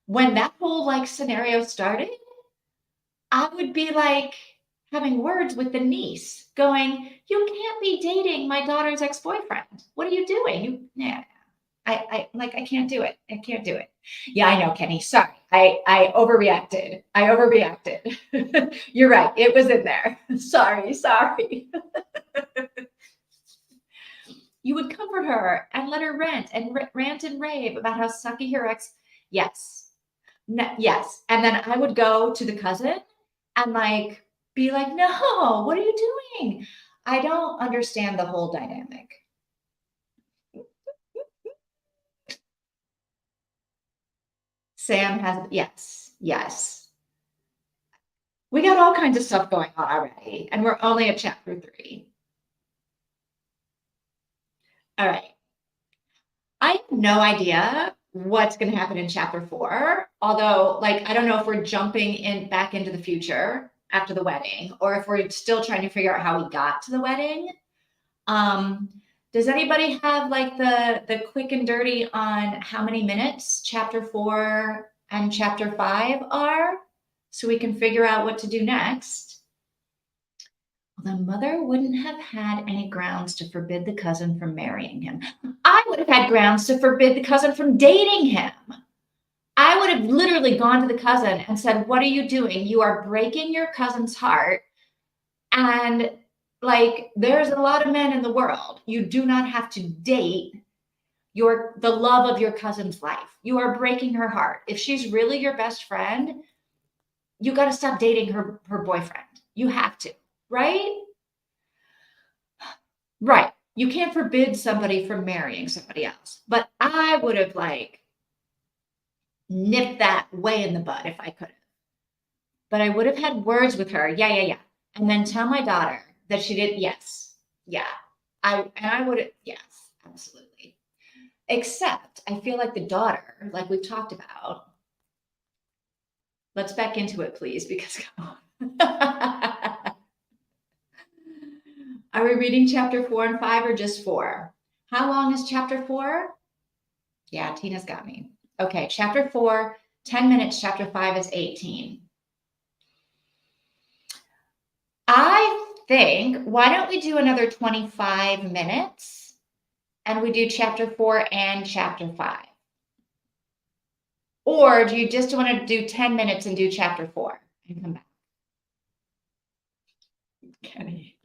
When that whole like scenario started, I would be like, having words with the niece going, you can't be dating my daughter's ex-boyfriend. What are you doing? I can't do it. I can't do it. Yeah, I know, Kenny. Sorry. I overreacted. You're right. It was in there. Sorry. You would comfort her and let her rant and rave about how sucky her ex. Yes. Yes. And then I would go to the cousin and like be like, no, what are you doing? I don't understand the whole dynamic. Sam has, yes. We got all kinds of stuff going on already, and we're only at chapter 3. All right. I have no idea what's going to happen in chapter 4, although, like, I don't know if we're jumping back into the future after the wedding, or if we're still trying to figure out how we got to the wedding. Does anybody have like the quick and dirty on how many minutes chapter 4 and chapter 5 are, so we can figure out what to do next? Well, the mother wouldn't have had any grounds to forbid the cousin from marrying him. I would have had grounds to forbid the cousin from dating him. I would have literally gone to the cousin and said, what are you doing? You are breaking your cousin's heart. And like, there's a lot of men in the world. You do not have to date the love of your cousin's life. You are breaking her heart. If she's really your best friend, you got to stop dating her boyfriend. You have to, right? Right. You can't forbid somebody from marrying somebody else. But I would have like nipped that way in the bud if I could have. But I would have had words with her. Yeah. And then tell my daughter that she did. Yes. Yeah. I would have, yes, absolutely. Except I feel like the daughter, like we've talked about. Let's back into it, please, because are we reading chapter 4 and 5 or just 4? How long is chapter 4? Yeah, Tina's got me. Okay, chapter 4, 10 minutes. Chapter 5 is 18. I think, why don't we do another 25 minutes and we do chapter 4 and chapter 5? Or do you just want to do 10 minutes and do chapter 4 and come back? Kenny.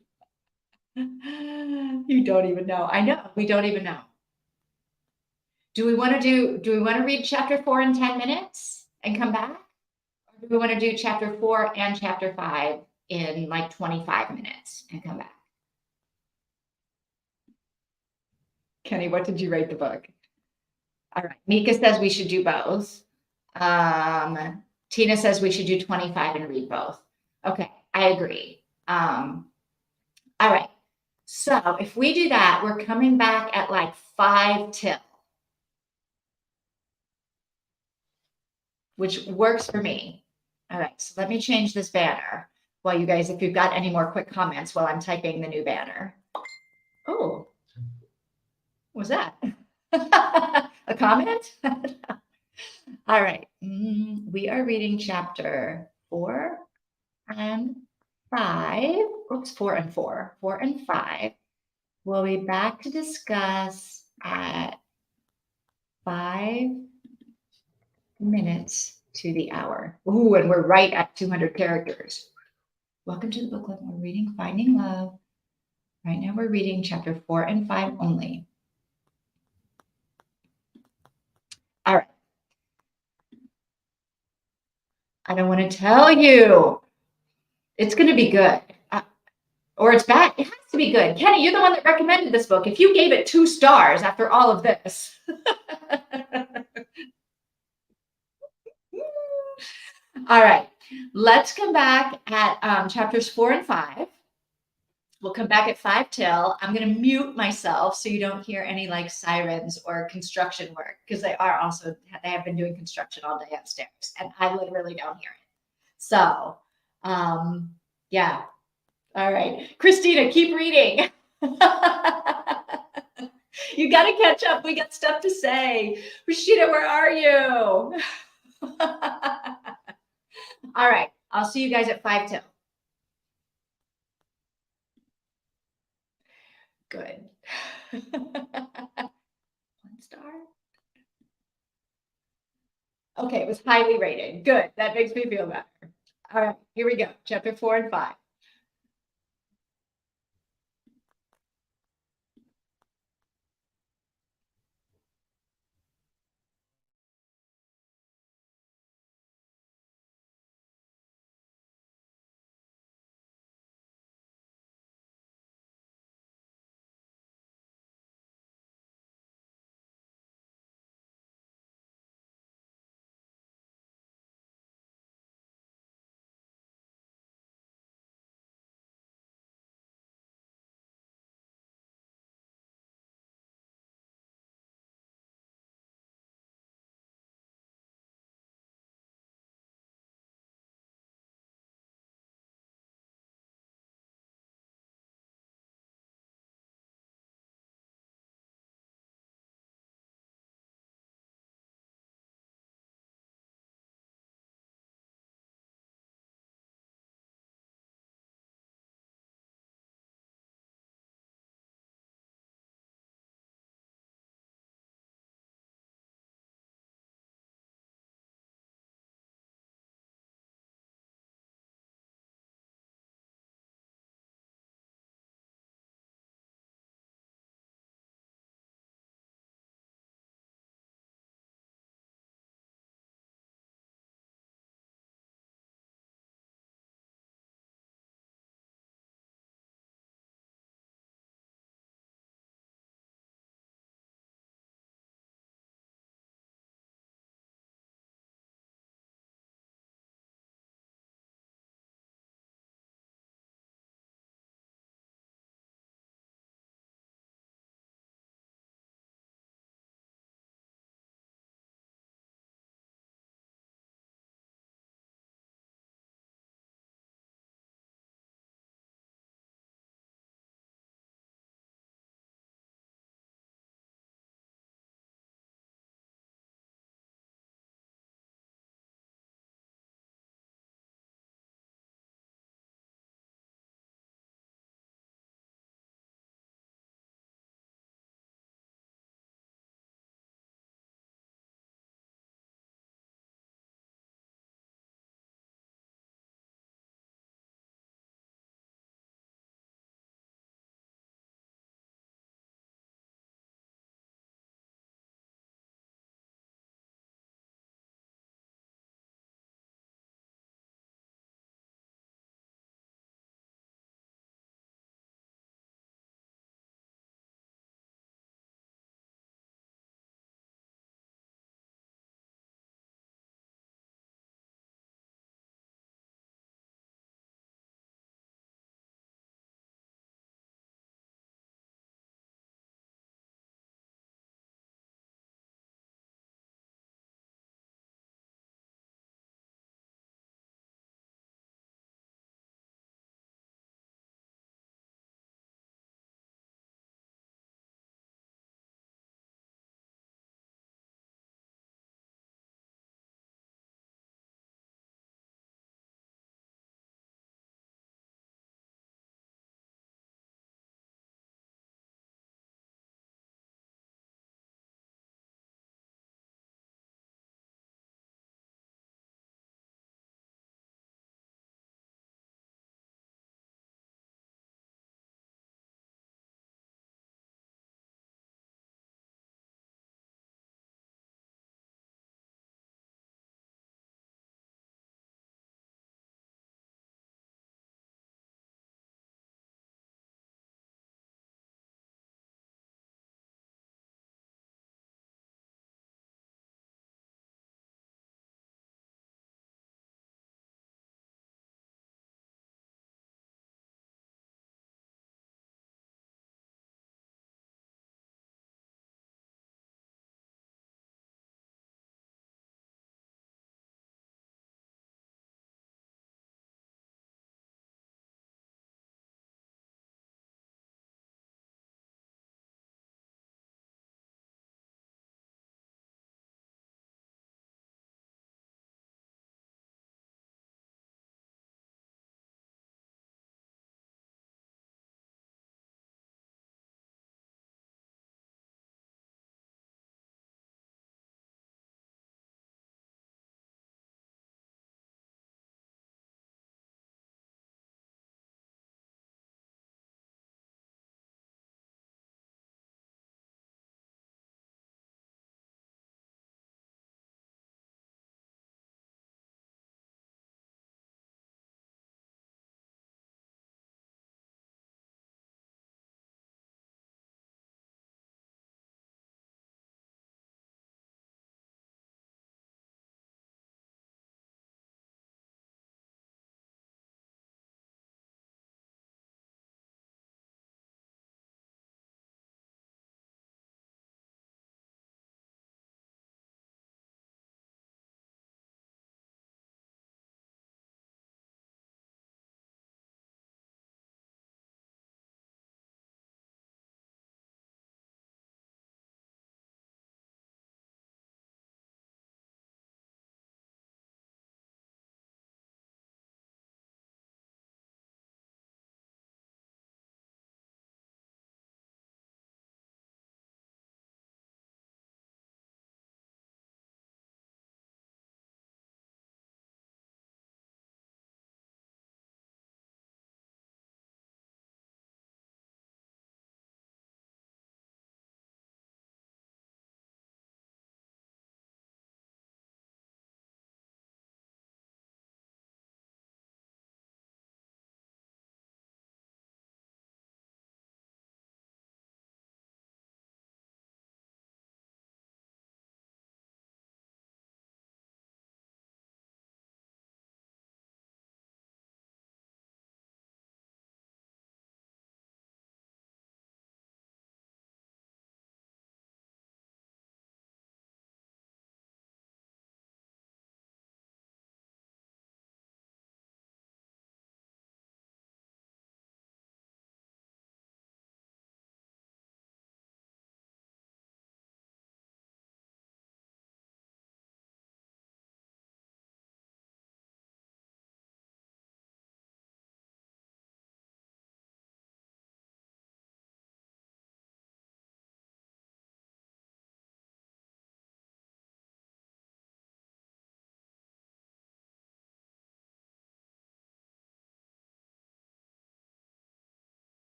You don't even know. I know, we don't even know. Do we want to read chapter 4 in 10 minutes and come back? Or do we want to do chapter 4 and chapter 5 in like 25 minutes and come back? Kenny, what did you rate the book? All right. Mika says we should do both. Tina says we should do 25 and read both. Okay, I agree. All right. So if we do that, we're coming back at like 5 till, which works for me. All right, so let me change this banner while you guys, if you've got any more quick comments while I'm typing the new banner. Oh, what was that? A comment? All right, we are reading chapter 4 and 5. Oops, 4 and 4. 4 and 5. We'll be back to discuss at 5 minutes to the hour. Ooh, and we're right at 200 characters. Welcome to the book club. We're reading Finding Love. Right now we're reading chapter 4 and 5 only. All right. I don't want to tell you. It's going to be good. Or it's bad. It has to be good. Kenny, you're the one that recommended this book. If you gave it 2 stars after all of this. All right. Let's come back at chapters 4 and 5. We'll come back at 5 till. I'm going to mute myself so you don't hear any like sirens or construction work, because they have been doing construction all day upstairs and I literally don't hear it. So, yeah. All right. Christina, keep reading. You got to catch up. We got stuff to say. Rashida, where are you? All right. I'll see you guys at 5 till. Good. 1 star. Okay, it was highly rated. Good. That makes me feel better. All right, here we go. Chapter 4 and 5.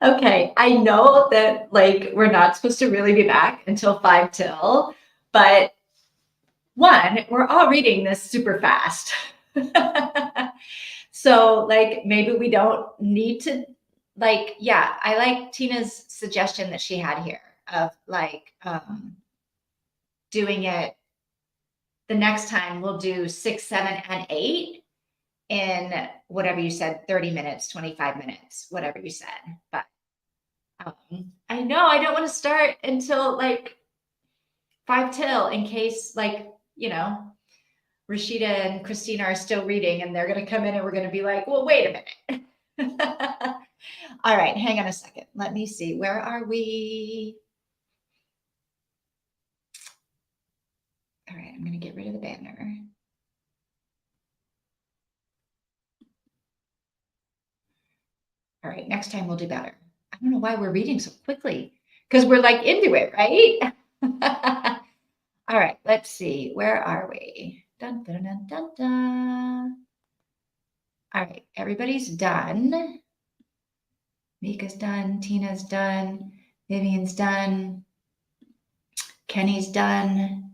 Okay, I know that like we're not supposed to really be back until 5 till, but one, we're all reading this super fast. So like maybe we don't need to like, yeah, I like Tina's suggestion that she had here of like doing it the next time we'll do 6, 7, and 8 in whatever you said, 30 minutes, 25 minutes, whatever you said. But I know I don't want to start until like 5 till in case like, you know, Rashida and Christina are still reading and they're going to come in and we're going to be like, well, wait a minute. All right, hang on a second. Let me see. Where are we? All right, I'm going to get rid of the banner. All right, next time we'll do better. I don't know why we're reading so quickly because we're like into it, right? All right, let's see. Where are we? Dun, dun, dun, dun, dun. All right, everybody's done. Mika's done. Tina's done. Vivian's done. Kenny's done.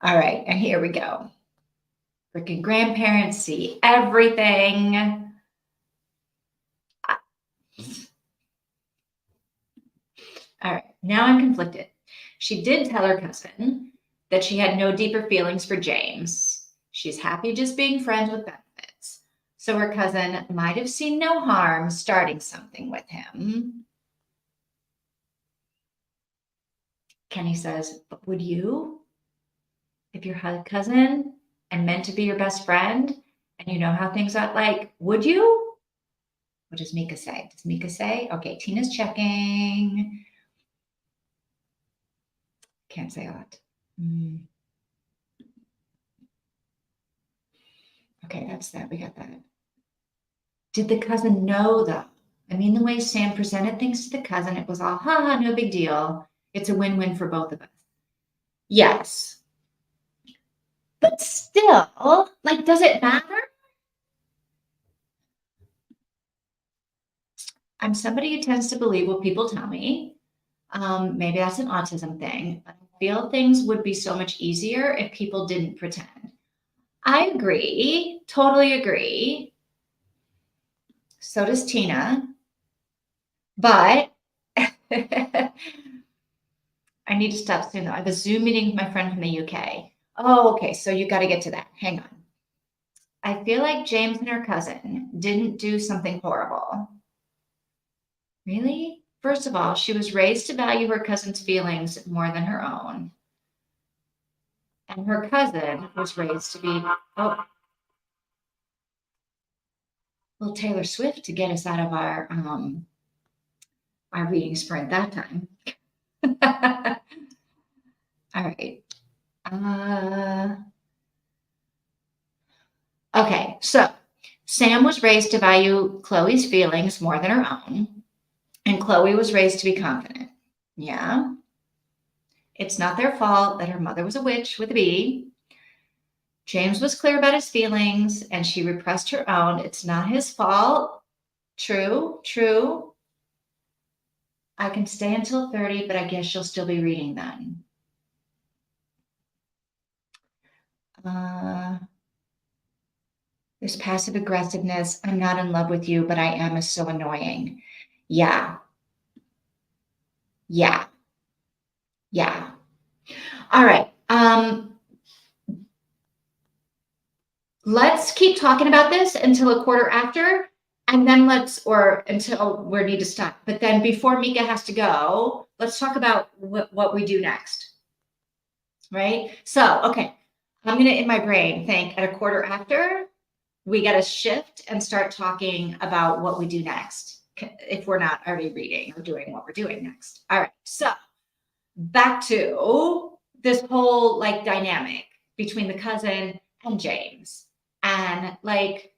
All right, and here we go. Freaking grandparents see everything. All right, now I'm conflicted. She did tell her cousin that she had no deeper feelings for James. She's happy just being friends with benefits. So her cousin might have seen no harm starting something with him. Kenny says, but would you? If you're her cousin and meant to be your best friend and you know how things are like, would you? What does Mika say? Does Mika say? Okay, Tina's checking. Can't say a lot. Okay, that's that. We got that. Did the cousin know though? I mean, the way Sam presented things to the cousin, it was all, haha, no big deal. It's a win-win for both of us. Yes. But still, like, does it matter? I'm somebody who tends to believe what people tell me. Maybe that's an autism thing. But I feel things would be so much easier if people didn't pretend. I agree, totally agree. So does Tina. But I need to stop soon though. I have a Zoom meeting with my friend from the UK. Oh, okay. So you got to get to that. Hang on. I feel like James and her cousin didn't do something horrible. Really? First of all, she was raised to value her cousin's feelings more than her own. And her cousin was raised to be, oh, well, Taylor Swift to get us out of our reading sprint that time. All right. Okay, so Sam was raised to value Chloe's feelings more than her own, and Chloe was raised to be confident. Yeah. It's not their fault that her mother was a witch with a B. James was clear about his feelings and she repressed her own. It's not his fault. True, true. I can stay until 30, but I guess you'll still be reading then. This passive aggressiveness, I'm not in love with you, but I am, is so annoying. Yeah. Yeah. Yeah. All right. Let's keep talking about this until a quarter after, and then or until we need to stop. But then before Mika has to go, let's talk about what we do next. Right? So, okay. I'm going to, in my brain, think at a quarter after, we got to shift and start talking about what we do next if we're not already reading or doing what we're doing next. All right. So back to this whole like dynamic between the cousin and James. And like,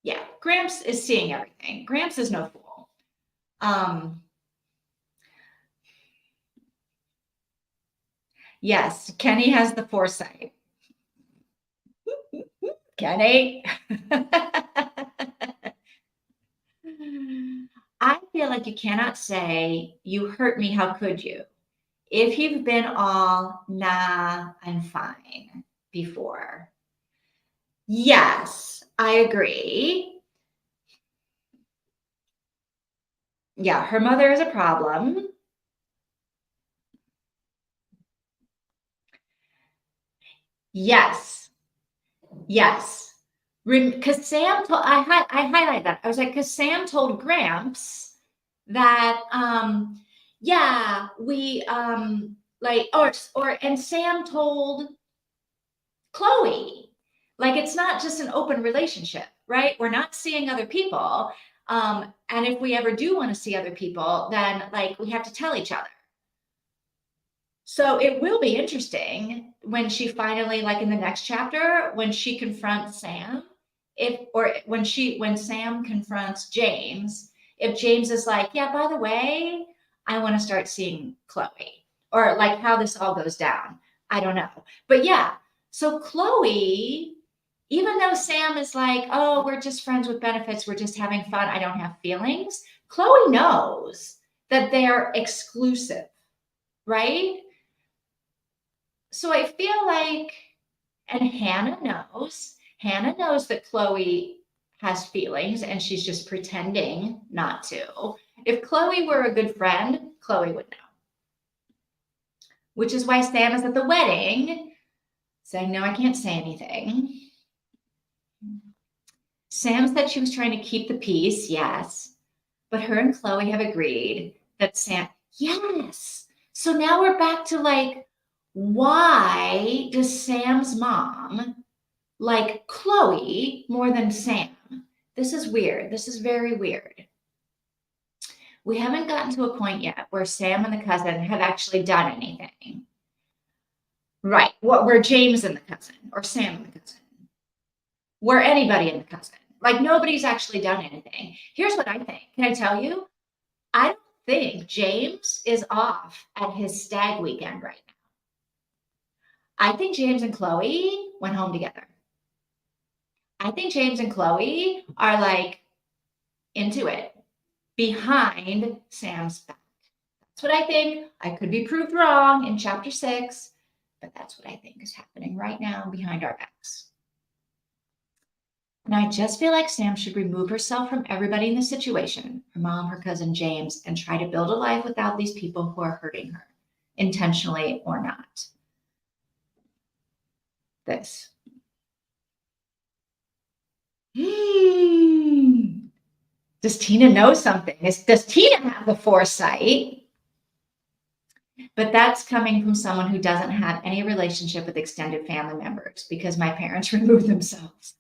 yeah, Gramps is seeing everything. Gramps is no fool. Yes, Kenny has the foresight. Kenny. like you cannot say, "You hurt me, how could you?" If you've been all, "Nah, I'm fine," before. Yes, I agree. Yeah, her mother is a problem. Yes, yes. Because Sam told, I highlight that. I was like, because Sam told Gramps that, yeah, we, like, and Sam told Chloe, like, it's not just an open relationship, right? We're not seeing other people. And if we ever do want to see other people, then like we have to tell each other. So it will be interesting when she finally, like in the next chapter, when she confronts Sam, when Sam confronts James, if James is like, yeah, by the way, I want to start seeing Chloe, or like how this all goes down. I don't know. But yeah, so Chloe, even though Sam is like, oh, we're just friends with benefits, we're just having fun, I don't have feelings, Chloe knows that they're exclusive, right? So I feel like, and Hannah knows that Chloe has feelings and she's just pretending not to. If Chloe were a good friend, Chloe would know. Which is why Sam is at the wedding saying, no, I can't say anything. Sam said she was trying to keep the peace, yes. But her and Chloe have agreed that Sam, yes. So now we're back to like, why does Sam's mom like Chloe more than Sam? This is weird. This is very weird. We haven't gotten to a point yet where Sam and the cousin have actually done anything. Right. Where James and the cousin, or Sam and the cousin, where anybody and the cousin. Like nobody's actually done anything. Here's what I think. Can I tell you? I don't think James is off at his stag weekend right now. I think James and Chloe went home together. I think James and Chloe are like into it behind Sam's back. That's what I think. I could be proved wrong in chapter 6, but that's what I think is happening right now behind our backs. And I just feel like Sam should remove herself from everybody in the situation, her mom, her cousin, James, and try to build a life without these people who are hurting her, intentionally or not. This. Does Tina know something? Does Tina have the foresight? But that's coming from someone who doesn't have any relationship with extended family members because my parents removed themselves.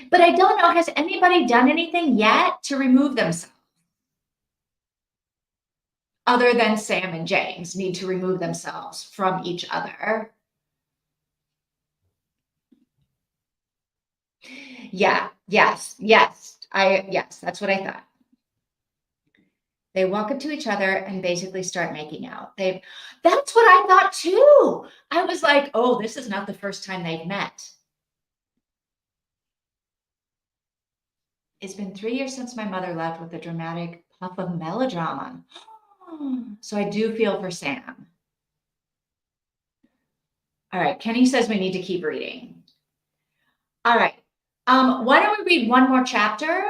But I don't know, has anybody done anything yet to remove themselves? Other than Sam and James need to remove themselves from each other. Yeah, yes, that's what I thought. They walk up to each other and basically start making out. That's what I thought too. I was like, oh, this is not the first time they've met. It's been 3 years since my mother left with a dramatic puff of melodrama. So I do feel for Sam. All right, Kenny says we need to keep reading. All right. Why don't we read one more chapter?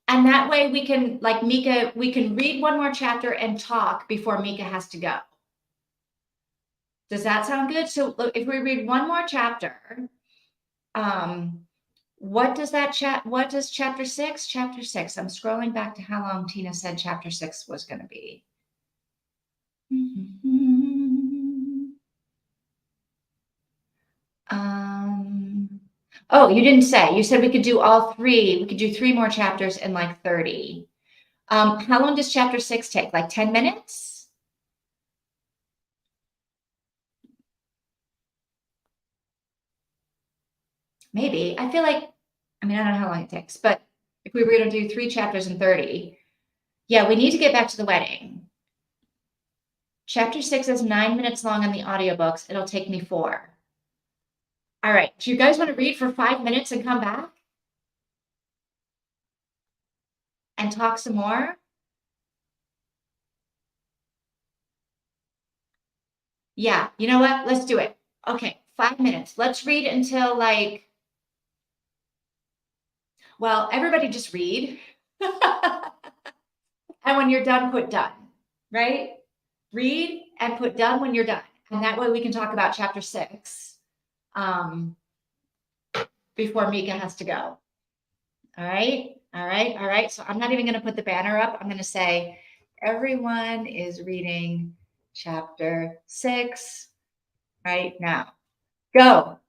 And that way we can, like Mika, we can read one more chapter and talk before Mika has to go. Does that sound good? So if we read one more chapter, what does chapter 6? Chapter 6. I'm scrolling back to how long Tina said chapter 6 was going to be. Oh, you didn't say. You said we could do all 3. We could do 3 more chapters in like 30. How long does chapter 6 take? Like 10 minutes? Maybe. I feel like, I don't know how long it takes, but if we were going to do 3 chapters in 30, yeah, we need to get back to the wedding. Chapter 6 is 9 minutes long on the audiobooks. It'll take me 4. All right. Do you guys want to read for 5 minutes and come back? and talk some more? Yeah, you know what? Let's do it. Okay, 5 minutes. Let's read until like, well, everybody just read. And when you're done, put done, right? Read and put done when you're done. And that way we can talk about chapter 6 um, before Mika has to go. All right. All right. All right. So I'm not even going to put the banner up. I'm going to say, everyone is reading chapter 6 right now. Go.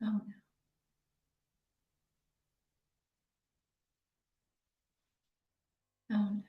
Oh, no.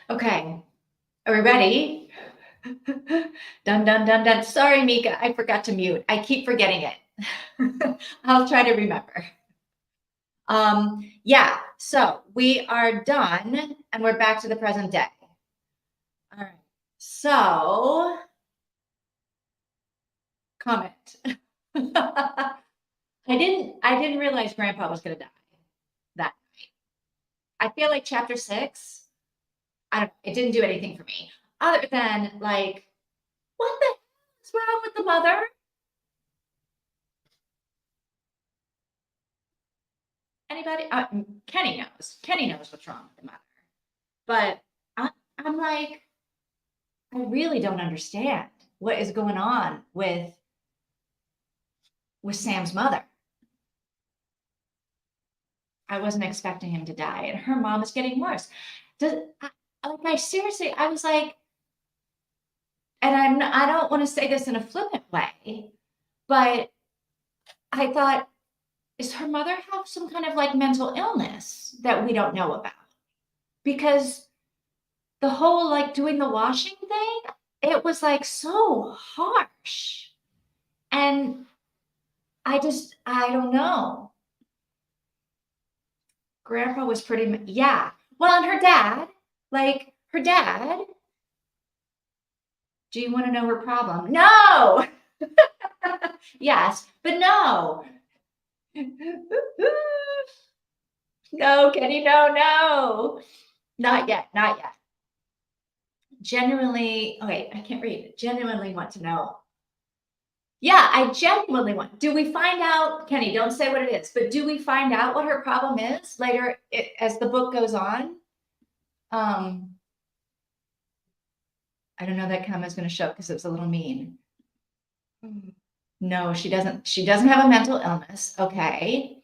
Okay, are we ready? Dun, dun, dun, dun. Sorry, Mika, I forgot to mute. I keep forgetting it. I'll try to remember. Yeah, so we are done and we're back to the present day. All right, so comment. I didn't realize Grandpa was gonna die that night. I feel like chapter 6, it didn't do anything for me other than like, what the hell is wrong with the mother? Anybody? Kenny knows. Kenny knows what's wrong with the mother. But I'm like, I really don't understand what is going on with Sam's mother. I wasn't expecting him to die, and her mom is getting worse. I seriously, I was like, and I don't want to say this in a flippant way, but I thought, is her mother have some kind of like mental illness that we don't know about? Because the whole like doing the washing thing, it was like so harsh. And I don't know. Grandpa was pretty, yeah. Well, and her dad, do you want to know her problem? No. Yes, but no. No, Kenny, no. Not yet, not yet. Genuinely, okay, I can't read. Genuinely want to know. Yeah, I genuinely want. Do we find out, Kenny, don't say what it is, but do we find out what her problem is later as the book goes on? I don't know that comma's going to show because it was a little mean. No, she doesn't. She doesn't have a mental illness. Okay.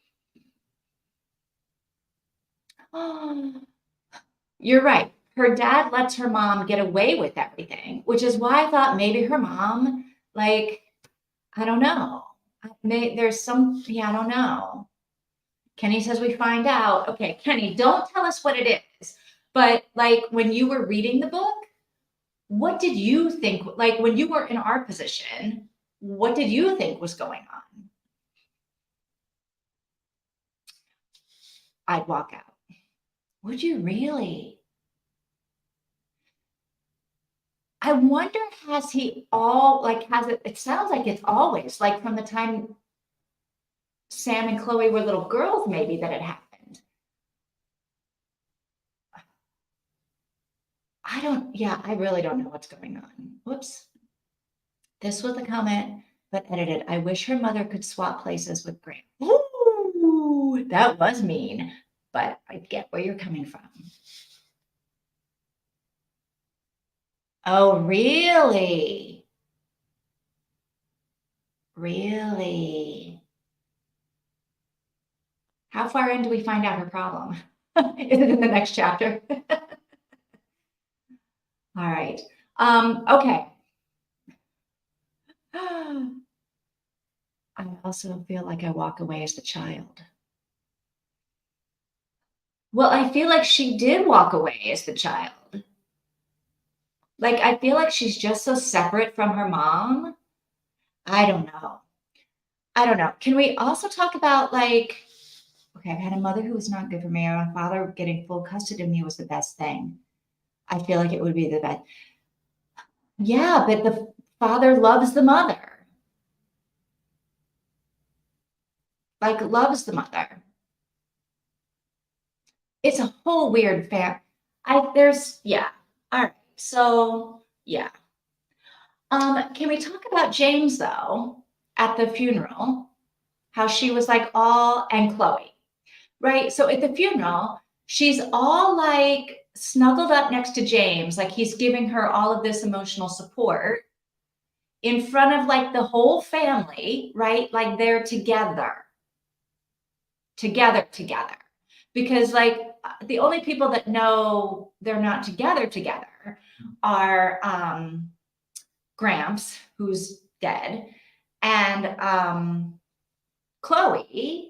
You're right. Her dad lets her mom get away with everything, which is why I thought maybe her mom, like, I don't know. There's some, yeah, I don't know. Kenny says we find out. Okay, Kenny, don't tell us what it is. But like when you were reading the book, what did you think? Like when you were in our position, what did you think was going on? I'd walk out. Would you really? I wonder, has it sounds like it's always like from the time Sam and Chloe were little girls, maybe that it happened. I really don't know what's going on. Whoops. This was the comment, but edited. I wish her mother could swap places with Grant. Ooh, that was mean, but I get where you're coming from. Oh, really? Really? How far in do we find out her problem? Is it in the next chapter? All right. Okay. I also feel like I walk away as the child. Well, I feel like she did walk away as the child. Like, I feel like she's just so separate from her mom. I don't know. I don't know. Can we also talk about like, okay, I've had a mother who was not good for me, or my father getting full custody of me was the best thing. I feel like it would be the best. Yeah, but the father loves the mother. Like loves the mother. It's a whole weird yeah. All right. So yeah. Can we talk about James though at the funeral? How she was like and Chloe, right? So at the funeral, she's all like snuggled up next to James, like he's giving her all of this emotional support in front of like the whole family, right? Like they're together. Because like the only people that know they're not together are Gramps, who's dead, and Chloe,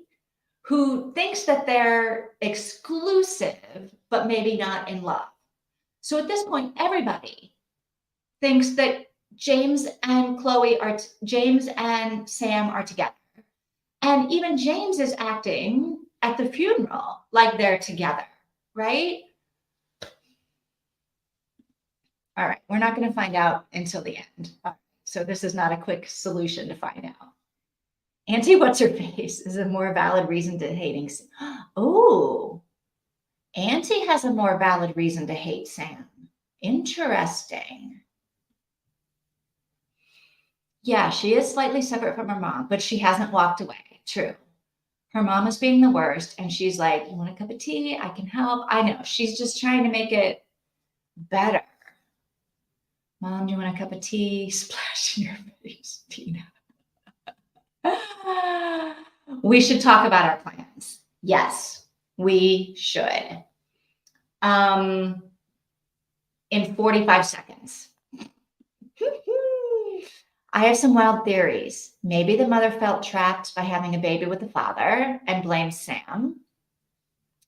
who thinks that they're exclusive, but maybe not in love. So at this point, everybody thinks that James and Sam are together. And even James is acting at the funeral like they're together, right? All right, we're not going to find out until the end. So this is not a quick solution to find out. Auntie What's-Her-Face is a more valid reason to hating. Oh, Auntie has a more valid reason to hate Sam. Interesting. Yeah, she is slightly separate from her mom, but she hasn't walked away. True. Her mom is being the worst, and she's like, you want a cup of tea? I can help. I know. She's just trying to make it better. Mom, do you want a cup of tea? Splash in your face, Tina. We should talk about our plans. Yes, we should. In 45 seconds. I have some wild theories. Maybe the mother felt trapped by having a baby with the father and blamed Sam.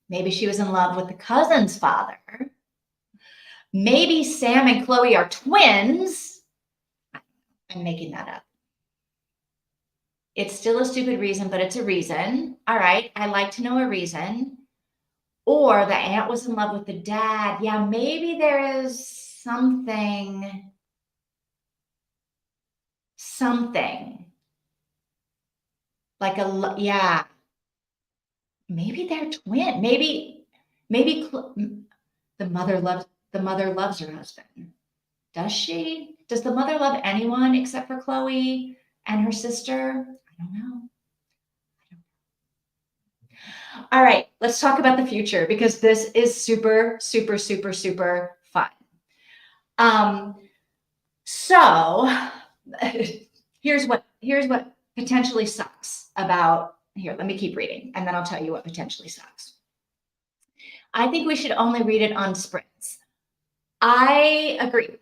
Maybe she was in love with the cousin's father. Maybe Sam and Chloe are twins. I'm making that up. It's still a stupid reason, but it's a reason. All right, I like to know a reason. Or the aunt was in love with the dad. Yeah, maybe there is something. Like yeah. Maybe they're twin. Maybe the mother loves her husband. Does she? Does the mother love anyone except for Chloe and her sister? I don't know. All right, let's talk about the future because this is super, super, super, super fun. So here's what potentially sucks about here. Let me keep reading and then I'll tell you what potentially sucks. I think we should only read it on sprints. I agree.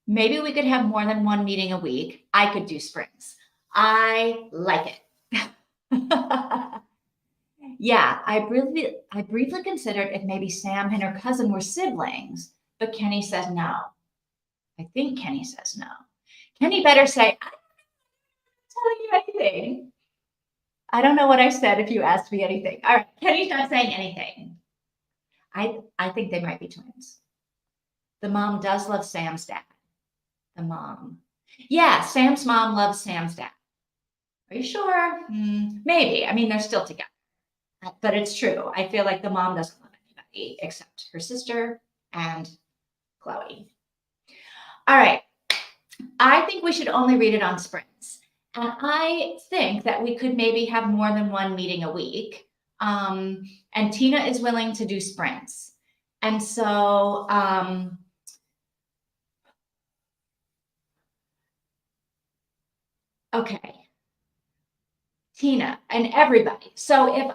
Maybe we could have more than one meeting a week. I could do sprints. I like it. Yeah, I briefly considered if maybe Sam and her cousin were siblings, but Kenny says no. I think Kenny says no. Kenny better say, I'm not telling you anything. I don't know what I said if you asked me anything. All right, Kenny's not saying anything. I think they might be twins. The mom does love Sam's dad. The mom. Yeah, Sam's mom loves Sam's dad. Are you sure? Maybe. I mean, they're still together. But it's true. I feel like the mom doesn't love anybody except her sister and Chloe. All right. I think we should only read it on sprints. And I think that we could maybe have more than one meeting a week. And Tina is willing to do sprints. And so, okay. Tina and everybody. So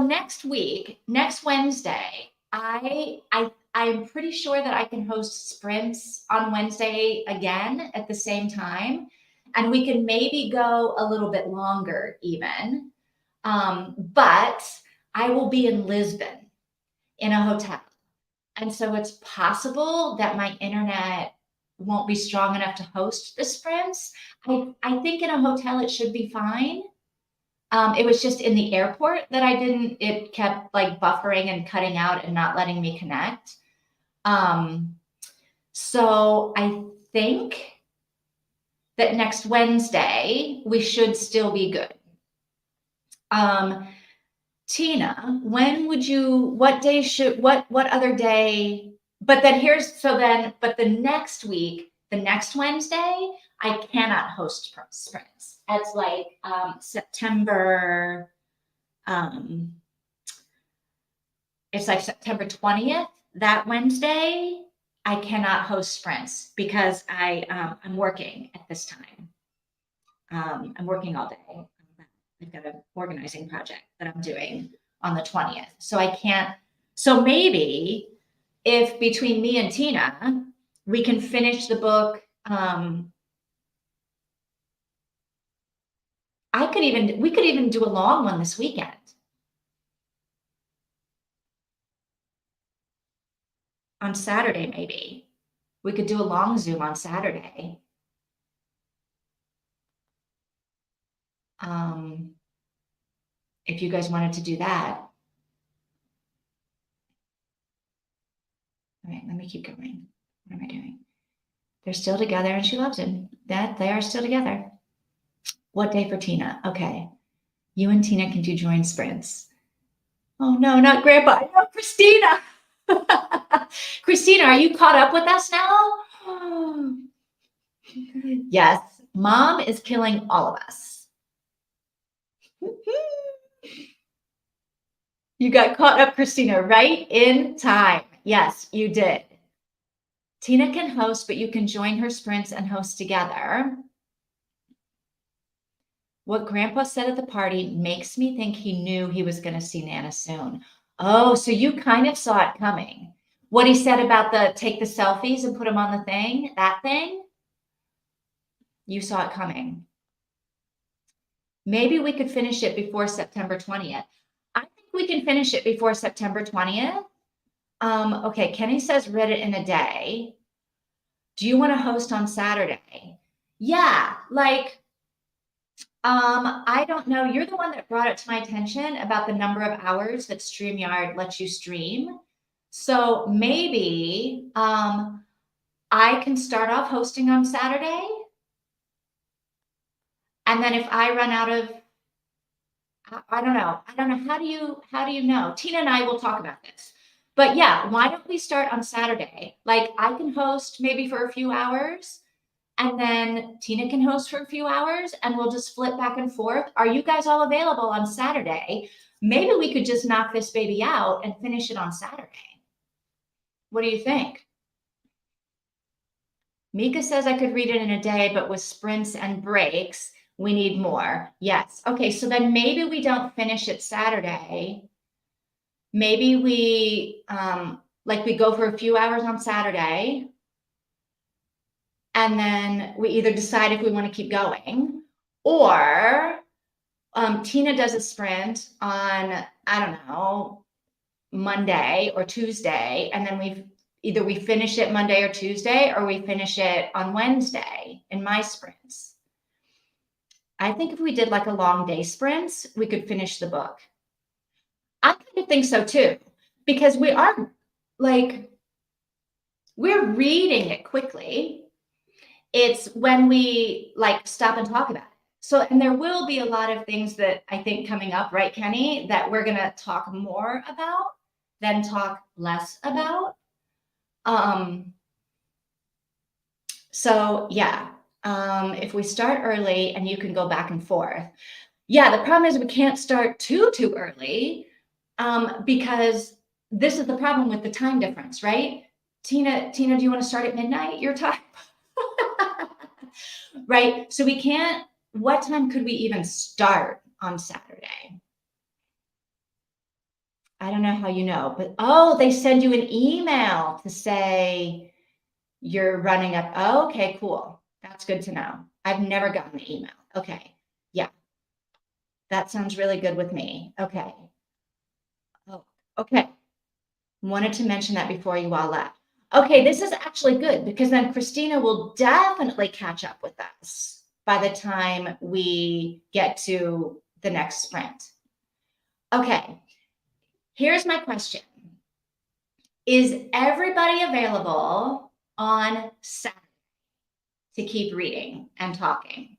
next week, next Wednesday, I'm pretty sure that I can host sprints on Wednesday again at the same time. And we can maybe go a little bit longer even. But I will be in Lisbon in a hotel. And so it's possible that my internet won't be strong enough to host the sprints. I think in a hotel it should be fine. It was just in the airport that it kept like buffering and cutting out and not letting me connect. So I think that next Wednesday we should still be good. Tina, what other day? But the next week, the next Wednesday, I cannot host sprints. It's like September, it's like September 20th, that Wednesday, I cannot host sprints because I'm working at this time. I'm working all day. I've got an organizing project that I'm doing on the 20th. So I can't, so maybe if between me and Tina, we can finish the book. We could even do a long one this weekend. on Saturday, maybe. We could do a long Zoom on Saturday. If you guys wanted to do that. All right, let me keep going. What am I doing? They're still together and she loves him. That they are still together. What day for Tina? Okay. You and Tina can do joint sprints. Oh no, not Grandpa. No, Christina. Christina, are you caught up with us now? Yes, Mom is killing all of us. You got caught up, Christina, right in time. Yes, you did. Tina can host, but you can join her sprints and host together. What Grandpa said at the party makes me think he knew he was going to see Nana soon. Oh, so you kind of saw it coming. What he said about the take the selfies and put them on the thing, that thing, you saw it coming. Maybe we could finish it before September 20th. I think we can finish it before September 20th. Okay, Kenny says read it in a day. Do you want to host on Saturday? Yeah, like, I don't know. You're the one that brought it to my attention about the number of hours that StreamYard lets you stream. So maybe I can start off hosting on Saturday. And then if I run out of, I don't know. How do you know? Tina and I will talk about this. But yeah, why don't we start on Saturday? Like I can host maybe for a few hours and then Tina can host for a few hours and we'll just flip back and forth. Are you guys all available on Saturday? Maybe we could just knock this baby out and finish it on Saturday. What do you think? Mika says I could read it in a day, but with sprints and breaks, we need more. Yes. Okay, so then maybe we don't finish it Saturday. Maybe we we go for a few hours on Saturday and then we either decide if we want to keep going or Tina does a sprint on, I don't know, Monday or Tuesday, and then we finish it Monday or Tuesday or we finish it on Wednesday in my sprints. I think if we did like a long day sprints, we could finish the book. I kind of think so too, because we're reading it quickly. It's when we like stop and talk about it. So, and there will be a lot of things that I think coming up, right, Kenny, that we're going to talk more about than talk less about. So yeah, if we start early and you can go back and forth. Yeah, the problem is we can't start too early because this is the problem with the time difference, right? Tina, do you want to start at midnight your time? Right? So we can't, what time could we even start on Saturday? I don't know how you know, but oh, they send you an email to say you're running up. Oh, okay, cool. That's good to know. I've never gotten the email. Okay. Yeah. That sounds really good with me. Okay. Oh, okay. Wanted to mention that before you all left. Okay, this is actually good because then Christina will definitely catch up with us by the time we get to the next sprint. Okay, here's my question. Is everybody available on Saturday to keep reading and talking?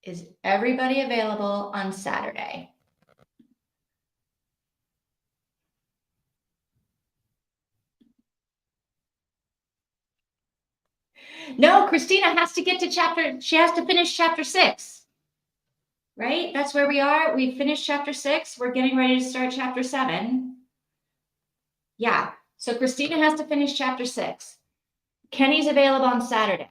Is everybody available on Saturday? No, Christina has to get to she has to finish chapter 6. Right? That's where we are. We finished chapter 6. We're getting ready to start chapter 7. Yeah. So Christina has to finish chapter 6. Kenny's available on Saturday.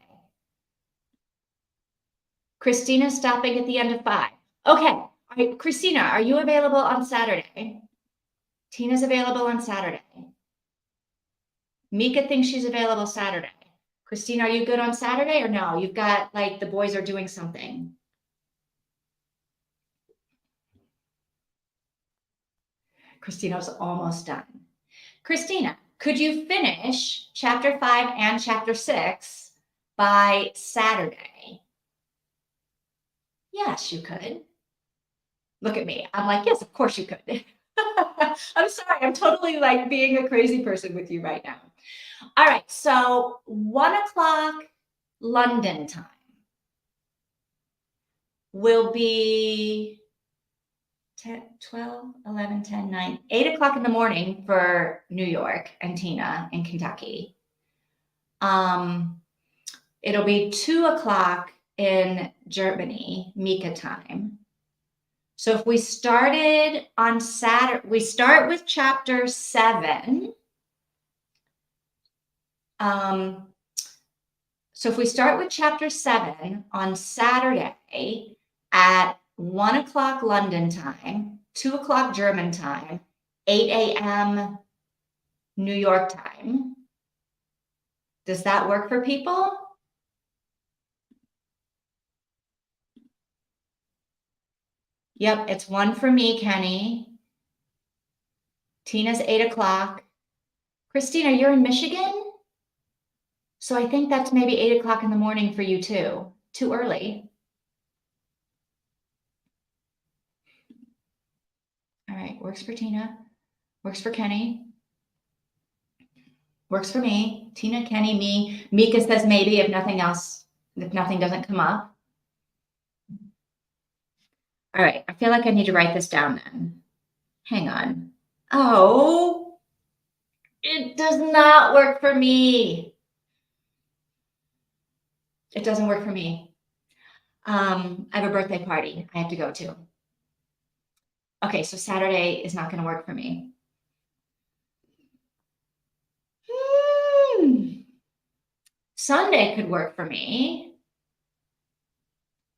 Christina's stopping at the end of 5. Okay. All right. Christina, are you available on Saturday? Tina's available on Saturday. Mika thinks she's available Saturday. Christina, are you good on Saturday or no? You've got like the boys are doing something. Christina's almost done. Christina, could you finish chapter 5 and chapter 6 by Saturday? Yes, you could. Look at me. I'm like, yes, of course you could. I'm sorry. I'm totally like being a crazy person with you right now. All right. So 1:00 London time will be 10, 12, 11, 10, 9, 8 o'clock in the morning for New York and Tina in Kentucky. It'll be 2:00 in Germany, Mika time. So if we started on Saturday, we start with chapter 7. So if we start with chapter 7 on Saturday at 1:00 London time, 2:00 German time, 8 a.m. New York time. Does that work for people? Yep, it's 1 for me, Kenny. Tina's 8 o'clock. Christina, you're in Michigan? So I think that's maybe 8 o'clock in the morning for you too. Too early. All right, works for Tina. Works for Kenny. Works for me. Tina, Kenny, me. Mika says maybe if nothing else, if nothing doesn't come up. All right, I feel like I need to write this down then. Hang on. Oh, it does not work for me. It doesn't work for me. I have a birthday party I have to go to. Okay, so Saturday is not going to work for me. Sunday could work for me.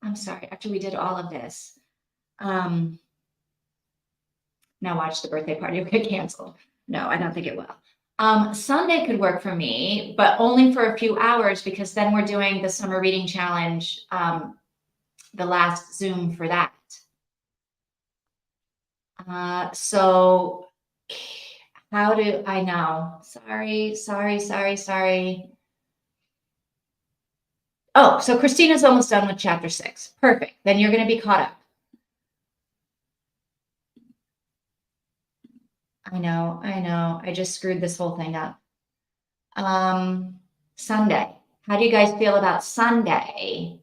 I'm sorry, after we did all of this. Now watch the birthday party will get canceled. No, I don't think it will. Sunday could work for me, but only for a few hours because then we're doing the summer reading challenge, the last Zoom for that. So how do I know? Sorry. Oh, so Christina's almost done with chapter 6. Perfect. Then you're going to be caught up. I know. I just screwed this whole thing up. Sunday. How do you guys feel about Sunday?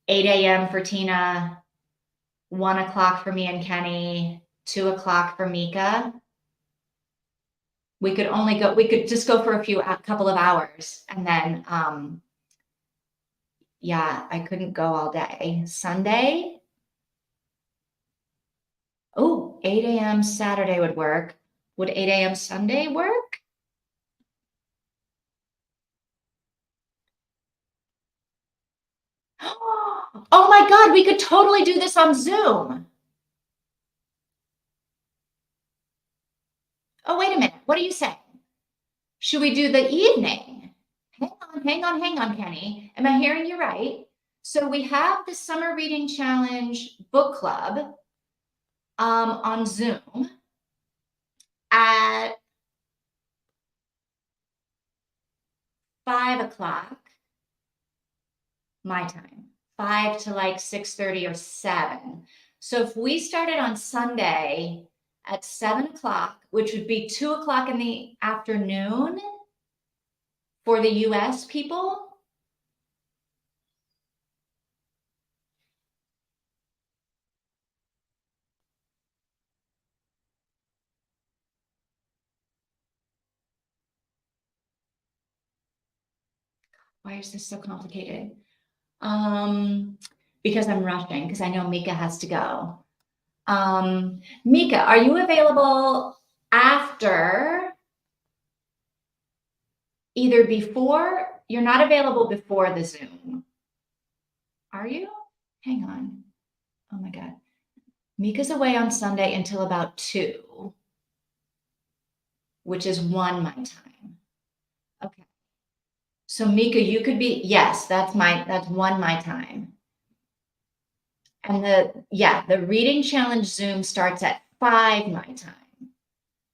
8 a.m. for Tina, 1:00 for me and Kenny, 2:00 for Mika. We could just go for a couple of hours and then, yeah, I couldn't go all day. Sunday. Oh, 8 a.m. Saturday would work. Would 8 a.m. Sunday work? Oh my God, we could totally do this on Zoom. Oh, wait a minute. What are you saying? Should we do the evening? Hang on, Kenny. Am I hearing you right? So we have the Summer Reading Challenge book club on Zoom at 5:00 my time, 5 to like 6:30 or 7. So if we started on Sunday at 7:00, which would be 2:00 in the afternoon for the US people. Why is this so complicated? Because I'm rushing, because I know Mika has to go. Mika, are you available after, either before, you're not available before the Zoom. Are you? Hang on. Oh my God. Mika's away on Sunday until about 2, which is 1 my time. Okay. So Mika, you could be, yes, that's 1 my time. And the reading challenge Zoom starts at 5 my time.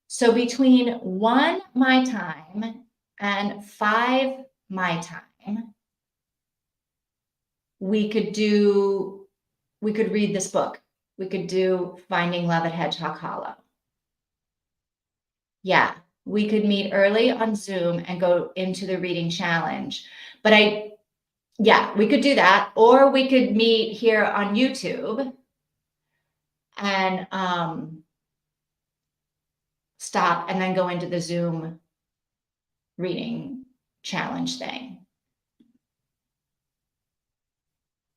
So between 1 my time and 5 my time, we could read this book. We could do Finding Love at Hedgehog Hollow. Yeah, we could meet early on Zoom and go into the reading challenge. But yeah, we could do that. Or we could meet here on YouTube and stop and then go into the Zoom reading challenge thing.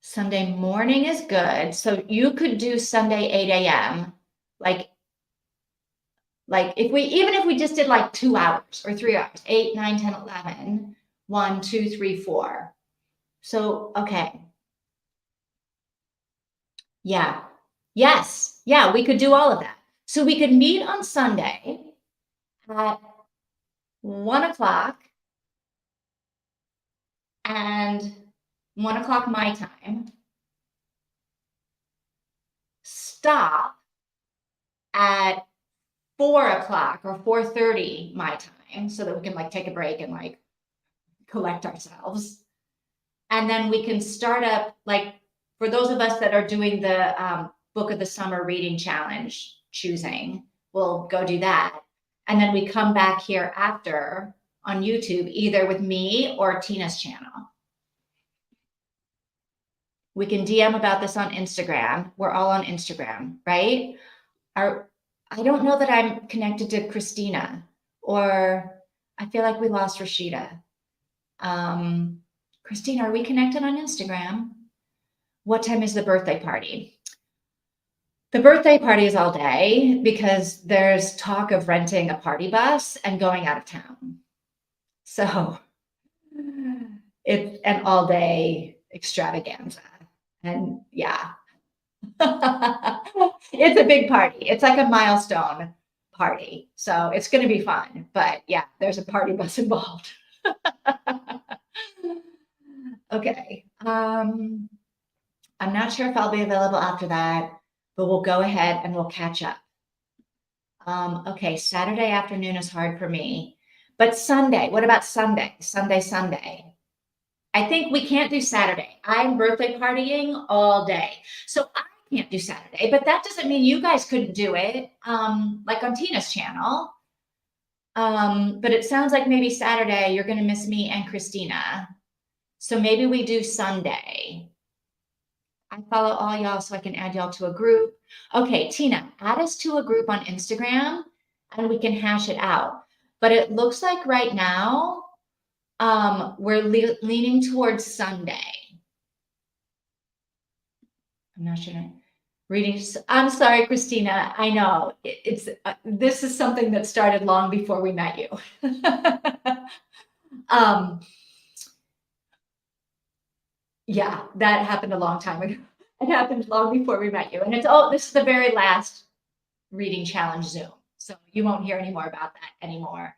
Sunday morning is good. So you could do Sunday 8 a.m. Like even if we just did like 2 hours or 3 hours, 8, 9, 10, 11, 1, 2, 3, 4. So, okay. Yeah. Yes. Yeah, we could do all of that. So we could meet on Sunday at 1 o'clock and 1 o'clock my time. Stop at 4 o'clock or 4:30 my time so that we can like take a break and like collect ourselves. And then we can start up, like, for those of us that are doing the Book of the Summer Reading Challenge choosing, we'll go do that. And then we come back here after on YouTube, either with me or Tina's channel. We can DM about this on Instagram. We're all on Instagram, right? I don't know that I'm connected to Christina, or I feel like we lost Rashida. Christina, are we connected on Instagram? What time is the birthday party? The birthday party is all day because there's talk of renting a party bus and going out of town. So it's an all day extravaganza. And yeah, it's a big party. It's like a milestone party. So it's going to be fun. But yeah, there's a party bus involved. Okay. I'm not sure if I'll be available after that, but we'll go ahead and we'll catch up. Okay, Saturday afternoon is hard for me. But Sunday, what about Sunday? Sunday. I think we can't do Saturday. I'm birthday partying all day. So I can't do Saturday, but that doesn't mean you guys couldn't do it, like on Tina's channel. But it sounds like maybe Saturday you're going to miss me and Christina. So maybe we do Sunday. I follow all y'all so I can add y'all to a group. Okay, Tina, add us to a group on Instagram and we can hash it out. But it looks like right now we're leaning towards Sunday. I'm not sure. Reading. I'm sorry, Christina. I know it's this is something that started long before we met you. Yeah, that happened a long time ago. It happened long before we met you. And it's this is the very last reading challenge Zoom. So you won't hear any more about that anymore.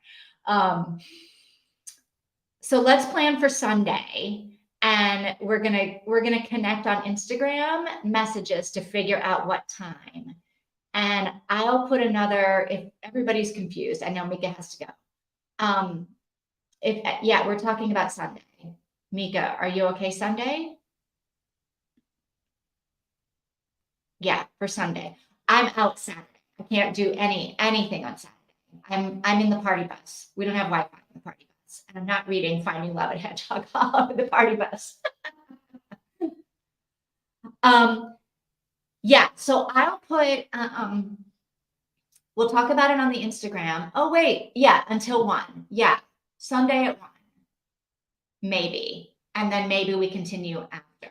So let's plan for Sunday. And we're gonna connect on Instagram messages to figure out what time. And I'll put another, if everybody's confused, I know Mika has to go. Yeah, we're talking about Sunday. Mika, are you okay Sunday? Yeah, for Sunday. I'm out Saturday. I can't do anything on Saturday. I'm in the party bus. We don't have Wi-Fi in the party bus. And I'm not reading Finding Love at Hedgehog Hollow in the party bus. Yeah, so I'll put we'll talk about it on the Instagram. Oh wait, yeah, until 1. Yeah, Sunday at 1. Maybe. And then maybe we continue after.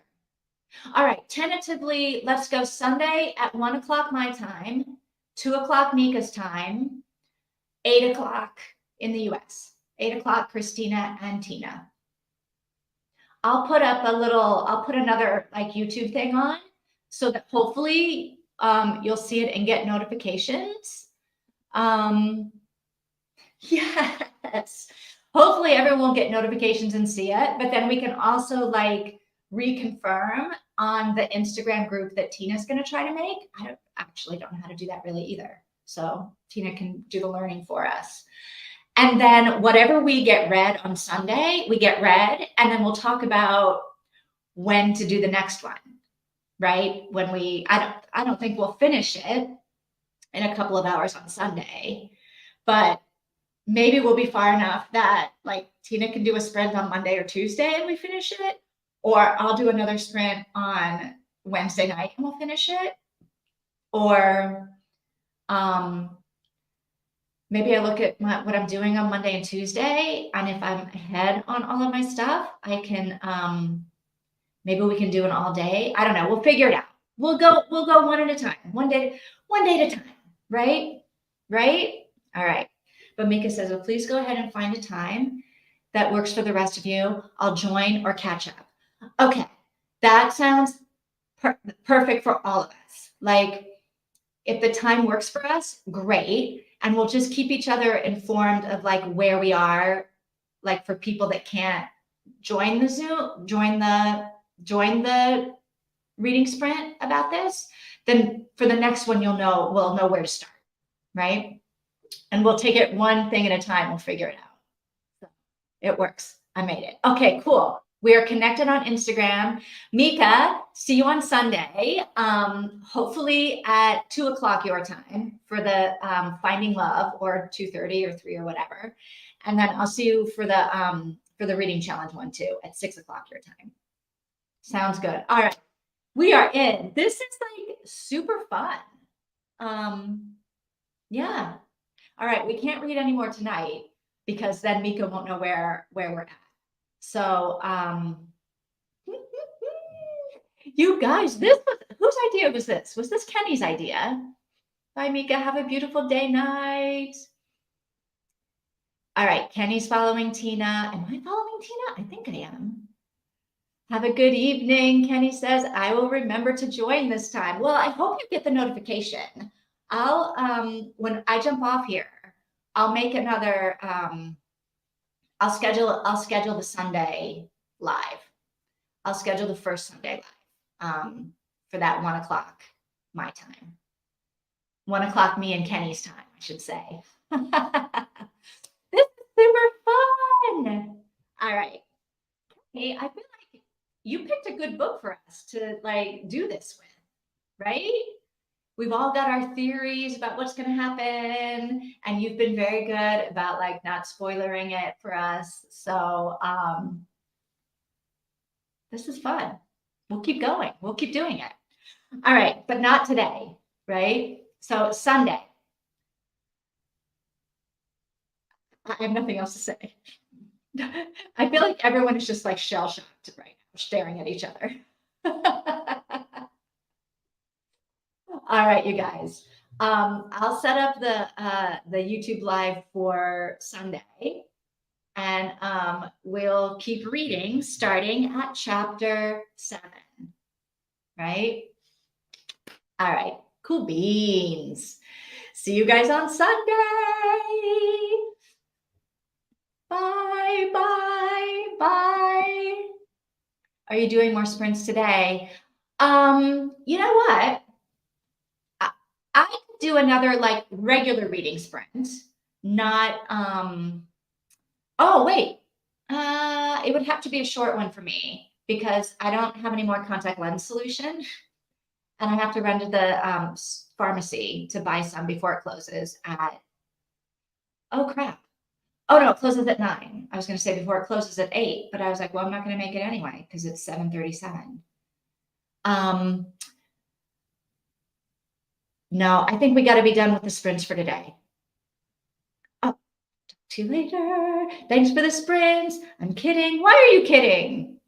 All right, tentatively, let's go Sunday at 1 o'clock my time, 2 o'clock Mika's time, 8 o'clock in the US, 8 o'clock Christina and Tina. I'll put another like YouTube thing on so that hopefully you'll see it and get notifications. Yes. Hopefully everyone will get notifications and see it, but then we can also like reconfirm on the Instagram group that Tina's going to try to make. I don't know how to do that really either. So Tina can do the learning for us. And then whatever we get read on Sunday, we get read, and then we'll talk about when to do the next one, right? When I don't think we'll finish it in a couple of hours on Sunday, but maybe we'll be far enough that like Tina can do a sprint on Monday or Tuesday and we finish it, or I'll do another sprint on Wednesday night and we'll finish it. Or maybe I look at what I'm doing on Monday and Tuesday, and if I'm ahead on all of my stuff, I can maybe we can do an all day. I don't know. We'll figure it out. We'll go one at a time, one day at a time, right? Right? All right. But Mika says, well, please go ahead and find a time that works for the rest of you. I'll join or catch up. Okay. That sounds perfect for all of us. Like, if the time works for us, great. And we'll just keep each other informed of like where we are, like for people that can't join the Zoom, join the reading sprint about this, then for the next one, we'll know where to start, right? And we'll take it one thing at a time. We'll figure it out. So it works. I made it. Okay, cool. We are connected on Instagram. Mika, see you on Sunday. Hopefully at 2:00 your time for the Finding Love, or 2:30 or 3 or whatever. And then I'll see you for the reading challenge one too at 6:00 your time. Sounds good. All right. We are in. This is like super fun. Yeah. All right. We can't read anymore tonight because then Mika won't know where we're at. So, you guys, whose idea was this? Was this Kenny's idea? Bye, Mika. Have a beautiful day, night. All right. Kenny's following Tina. Am I following Tina? I think I am. Have a good evening. Kenny says, I will remember to join this time. Well, I hope you get the notification. I'll, when I jump off here, I'll make another, I'll schedule the Sunday live. I'll schedule the first Sunday live for that 1:00 my time. 1:00 me and Kenny's time, I should say. This is super fun. All right. Hey, I feel like you picked a good book for us to like do this with, right? We've all got our theories about what's going to happen, and you've been very good about like not spoiling it for us. So this is fun. We'll keep going. We'll keep doing it. All right, but not today, right? So Sunday. I have nothing else to say. I feel like everyone is just like shell-shocked right now, staring at each other. All right, you guys. I'll set up the YouTube live for Sunday, and we'll keep reading starting at chapter 7. Right? All right. Cool beans. See you guys on Sunday. Bye, bye, bye. Are you doing more sprints today? You know what? I could do another like regular reading sprint, not, oh, wait. It would have to be a short one for me because I don't have any more contact lens solution, and I have to run to the pharmacy to buy some before it closes at, oh crap. Oh no, it closes at 9. I was going to say before it closes at 8, but I was like, well, I'm not going to make it anyway because it's 7:37. No, I think we got to be done with the sprints for today. Oh, talk to you later. Thanks for the sprints. I'm kidding. Why are you kidding?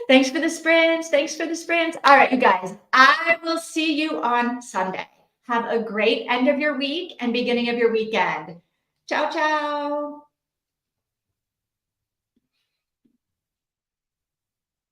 Thanks for the sprints. Thanks for the sprints. All right, you guys, I will see you on Sunday. Have a great end of your week and beginning of your weekend. Ciao, ciao.